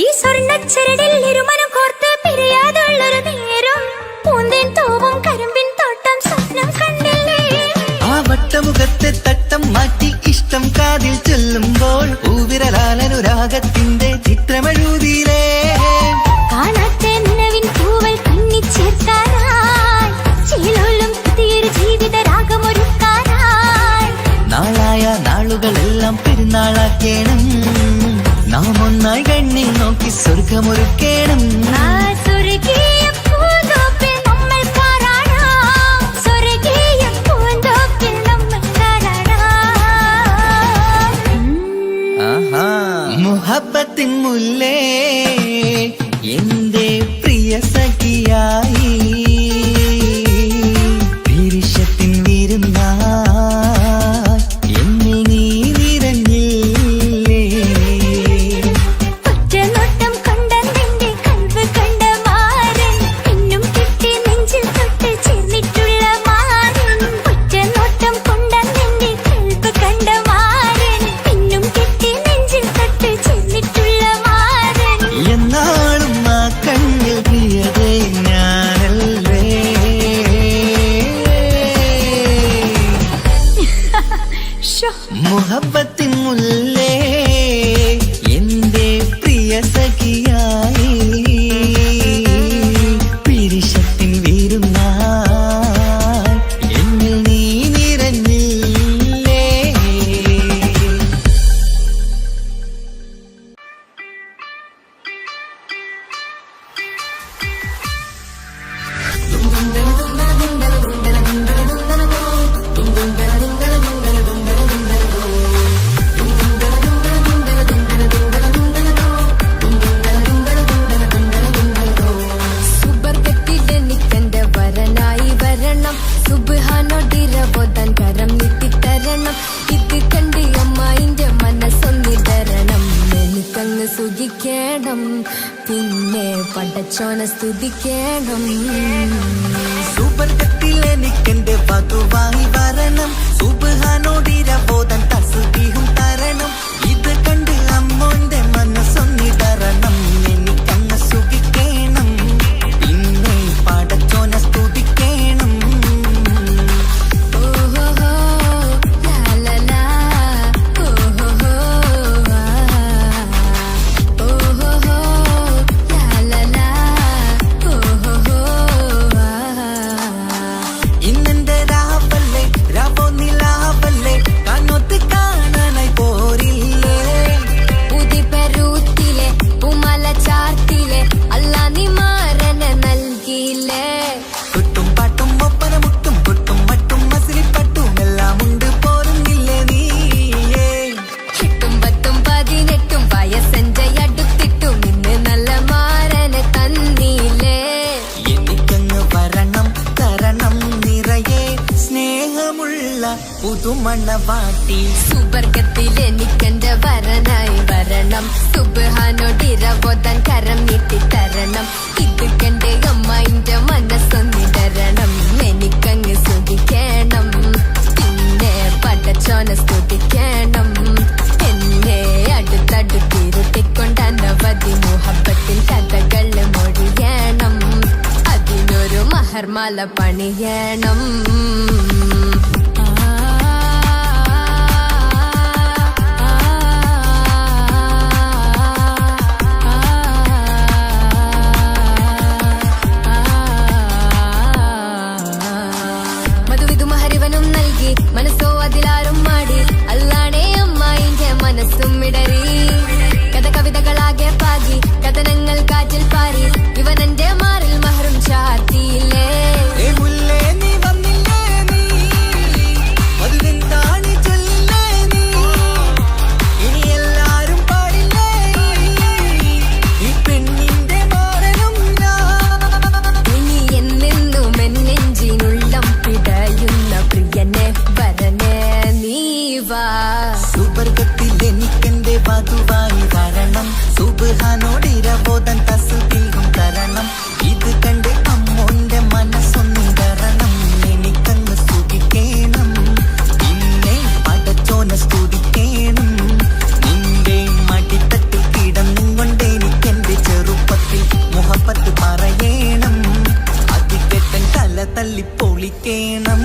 ഈ സ്വർണ്ണച്ചരടിൽ ഇരുമനം കോർത്ത് പിരിയാതുള്ളൊരു നേരം പൂന്തേൻ തോവും കരിമ്പിൻ തോട്ടം സ്വപ്നം കണ്ടില്ലേ. ആ വട്ടമുഖത്തെ തട്ടം മാറ്റി ഇഷ്ടം കാതിൽ ചൊല്ലുമ്പോൾ പൂവിരലാലനുരാഗത്തിന്റെ ചിത്രമെഴുതിയിലേ. കാണാത്ത നിലവിൻ പൂവൽ കണ്ണിച്ചേർക്കാനായി ചിലോലും പുതിയൊരു ജീവിത രാഗമൊരുക്കാനായി നാളായ നാളുകളെല്ലാം പെരുന്നാളാക്കേണം. നാം ഒന്നായി കണ്ണിൽ നോക്കി സ്വർഗമൊരുക്കേണം. ആ സ്വർഗീയ പൂന്തോപ്പിൽ നമ്മൾ പാറാടാം. സ്വർഗീയ പൂന്തോപ്പിൽ നമ്മൾ പാറാടാം. ആഹാ. മുഹബത്തിൻ മുല്ലേ എന്റെ പ്രിയ സഖിയായി പിരിശത്തിൻ വീരുന്നായി എന്നിൽ നീ നിറഞ്ഞില്ലേ. ഒറ്റനോട്ടം കൊണ്ട നിന്റെ കൽവ് കണ്ട മാരൻ പിന്നും കിട്ടി നെഞ്ചിൽ തൊട്ട് ചേർന്നിട്ടുള്ള മാരൻ. ഒറ്റനോട്ടം കൊണ്ട നിന്റെ കൽവ് കണ്ട മാരൻ പിന്നും കിട്ടി നെഞ്ചിൽ തൊട്ട് ചേർന്നിട്ടുള്ള മാരൻ. എന്നാളും ആ കണ്ണിൽ പ്രിയതേ ഞാനല്ലേ. മുഹബത്തിൻ മുല്ലേ എന്റെ പ്രിയ സഖിയായി പിരിശത്തിൻ വീരുന്നായി എന്നിൽ നീ നിറഞ്ഞില്ലേ. സുബർഗത്തിലെനിക്കെന്റെ വരനായി വരണം. സുബ്ഹാനോടിരവോദാൻ കരം നീട്ടിത്തരണം. ഇത് കണ്ട് അമ്മായിന്റെ മനസ്സൊന്നിടരണം. എനിക്കങ്ങ് സുഖിക്കണം, പിന്നെ പടച്ചോനെ സ്തുതിക്കണം. സുബർഗത്തിൽ എനിക്കെന്റെ വധുവായി വരണം. സുബ്ഹാനോടിരവോദാൻ തസ്ബീഹും തരണം. ഇത് കണ്ട് അമ്മോന്റെ മനസ്സൊന്നിടരണം. എനിക്കങ്ങ് സുഖിക്കണം, പിന്നെ പടച്ചോനെ സ്തുതിക്കണം. ഓഹോഹോ, ലാലലാ, ഓഹോഹോ, ആ. ഓഹോഹോ, ലാലലാ, ഓഹോഹോ, ആ. ഇന്നെന്റെ രാവല്ലേ രാവോ നിലാവല്ലേ കണ്ണൊത്ത് കാണാനായി പോരില്ലേ. ഉദിപരൂത്തിലെ ഉമല ചാർത്തിലെ അല്ലാ നീ മാരനെ നൽകിയില്ലേ. കുട്ടും പാട്ടും ഒപ്പന മുട്ടും കൊട്ടും മട്ടും മസിലിപ്പട്ടും എല്ലാം ഉണ്ട് പോരുന്നില്ലേ നീയേ. എട്ടും പത്തും 18 വയസ്സെന്റെ അടുത്തിട്ടും ഇന്ന് നല്ല മാരനെ തന്നില്ലേ. എനിക്കങ്ങ് വരണം തരണം നിറയെ സ്നേഹമുള്ള പുതുമണവാട്ടി. സുബർഗത്തിൽ എനിക്കെന്റെ വരനായി വരണം. സുബ്ഹാനോടിരവോദാൻ കരം നീട്ടിത്തരണം. ഇത് കണ്ട് അമ്മായിന്റെ മനസ്സൊന്നിടരണം. എനിക്കങ്ങ് സുഖിക്കണം, പിന്നെ പടച്ചോനെ സ്തുതിക്കണം. എന്നെ അടുത്തടുത്തിരുട്ടിക്കൊണ്ട് അനവധി മുഹബത്തിൻ കഥകൾ മൊഴിയണം. അതിനൊരു മഹർമാല പണിയണം. മധുവിധു മഹരിവനും നൽകി മനസ്സോ അതിലാരും മാടി. അല്ലാണേ അമ്മായിന്റെ സ്വർഗത്തിൽ എനിക്കെന്റെ വധുവായി വരണം സുബ്ഹാനോടിരബോധം തസ്ബീഹും തരണം ഇത് കണ്ട് അമ്മോന്റെ മനസ്സൊന്നിടരണം എനിക്കങ്ങ് സ്തുതിക്കേണം നിന്നെ പടച്ചോനെ സ്തുതിക്കേണം നിന്റെ മടിത്തട്ടിൽ കിടന്നും കൊണ്ട് എനിക്കെന്റെ ചെറുപ്പത്തിൽ മുഹബത്ത് പറയണം അതിക്കെട്ടൻ തല തല്ലി പൊളിക്കേണം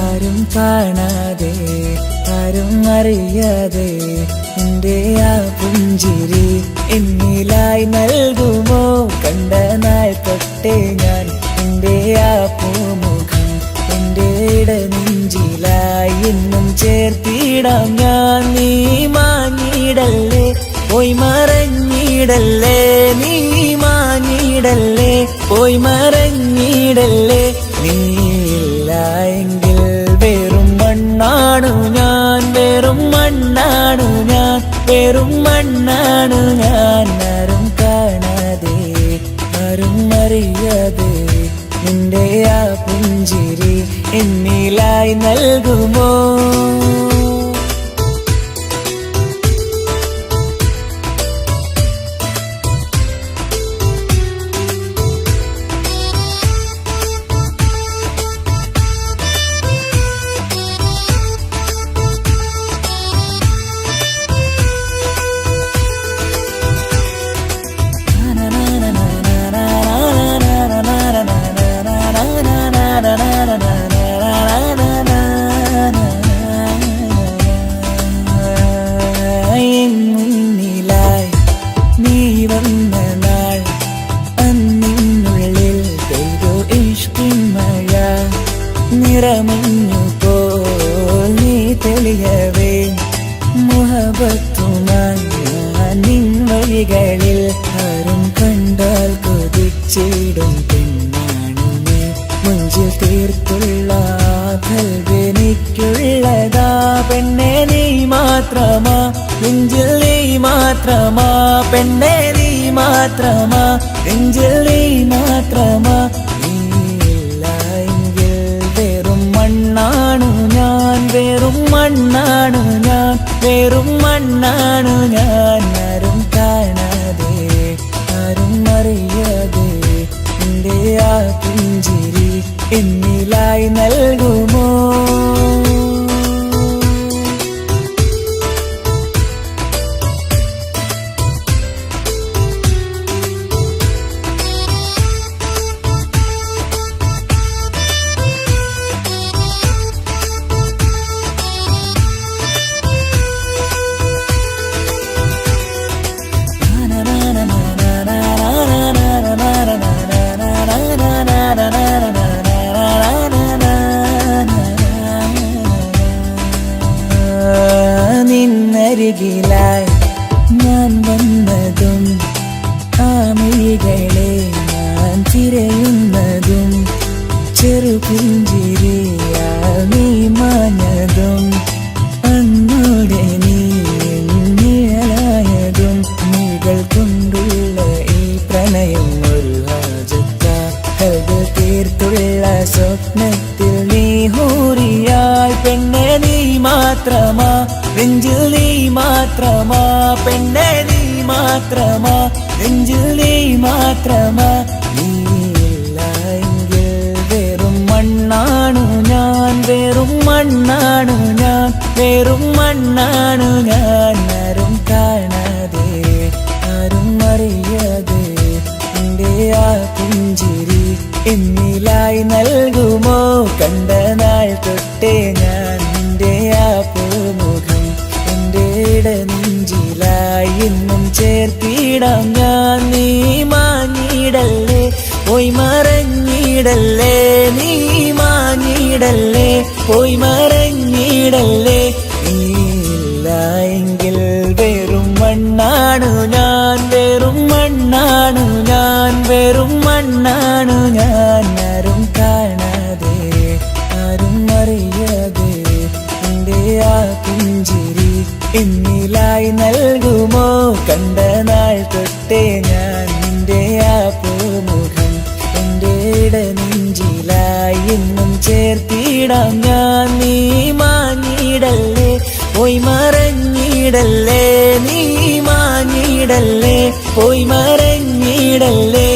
ആരും കാണാതെ ആരും അറിയാതെ എന്റെ ആ പുഞ്ചിരി എന്നിലായി നൽകുമോ കണ്ട നാൾ തൊട്ടേ ഞാൻ എന്റെ ആ പൂമുഖം എന്റെ ഇടനെഞ്ചിലായി എന്നും ചേർത്തിടാം ഞാൻ നീ മാഞ്ഞിടല്ലേ പോയി മറഞ്ഞിടല്ലേ നീ മാഞ്ഞിടല്ലേ പോയി മറഞ്ഞിടല്ലേ നീയില്ല എങ്കിൽ വെറും മണ്ണാണു ഞാൻ വെറും മണ്ണാണു ഞാൻ വെറും മണ്ണാണു ഞാൻ ആരും കാണാതെ ആരും അറിയാതെ നിന്റെ ആ പുഞ്ചിരി എന്നിലായി നൽകുമോ മുന്നിലായി നീ വന്ന നാൾ അന്നിനുള്ളിൽ പെയ്തു ഇഷ്കിൻ മഴ നിറമഞ്ഞു പോൽ നീ തെളിയവേ മുഹബത്തുമായി ഞാൻ നിൻ വഴികളിൽ ആരും കണ്ടാൽ കൊതിച്ചിടും പെണ്ണാണു നീ മുഞ്ചിൽ തീർത്തുള്ള എനിക്കുള്ളതാ പെണ്ണെ നീ മാത്രമാ നെഞ്ചിൽ നീ മാത്രമാ പെണ്ണെ നീ മാത്രമാ നെഞ്ചിൽ നീ മാത്രമാ നീയില്ല എങ്കിൽ വെറും മണ്ണാണു ഞാൻ വെറും മണ്ണാണു ഞാൻ വെറും മണ്ണാണു ഞാൻ ആരും കാണാതെ ആരും അറിയാതെ എന്റെ ആ പുഞ്ചിരി എന്നിലായി നൽകുമോ നിന്നരികിലായി ഞാൻ വന്നതും ആ മിഴികളെ ഞാൻ തിരയുന്നതും ചെറുപുഞ്ചിരിയാൽ നീ മാഞ്ഞതും അന്നോടെ നീ നിഴലായതും നീകൾ കൊണ്ടുള്ള ഈ പ്രണയം ഒരു ഹാജത്ത കൽബ് തീർത്തുള്ള സ്വപ്നത്തിൽ നീ ഹൂറിയായി പെണ്ണെ നീ മാത്രമാ നെഞ്ചിൽ നീ മാത്രമാ പെണ്ണെ നീ മാത്രമാ നെഞ്ചിൽ നീ മാത്രമാ നീയില്ല എങ്കിൽ വെറും മണ്ണാണു ഞാൻ വെറും മണ്ണാണു ഞാൻ വെറും മണ്ണാണു ഞാൻ ആരും കാണാതെ ആരും അറിയാതെ എന്റെ ആ പുഞ്ചിരി എന്നിലായി നൽകുമോ കണ്ട നാൾ തൊട്ടേ ഞാൻ നിന്റെ ആ പൂമുഖം എന്റെ ഇടനെഞ്ചിലായി എന്നും ചേർത്തിടാം ഞാൻ. നീ മാഞ്ഞിടല്ലേ പോയി മറഞ്ഞിടല്ലേ, നീ മാഞ്ഞിടല്ലേ പോയി മറഞ്ഞിടല്ലേ. നീയില്ല എങ്കിൽ വെറും മണ്ണാണു ഞാൻ, വെറും മണ്ണാണു ഞാൻ, വെറും മണ്ണാണു ഞാൻ. ആരും കാണാതെ ആരും അറിയാതെ നിന്റെ ആ പുഞ്ചിരി എന്നിലായി നൽകുമോ? കണ്ട നാൾ തൊട്ടേ ഞാൻ നിന്റെ ആ പൂമുഖം എന്റെ ഇടനെഞ്ചിലായി എന്നും ചേർത്തിടാം ഞാൻ. നീ മാഞ്ഞിടല്ലേ പോയി മറഞ്ഞിടല്ലേ, നീ മാഞ്ഞിടല്ലേ പോയി മറഞ്ഞിടല്ലേ.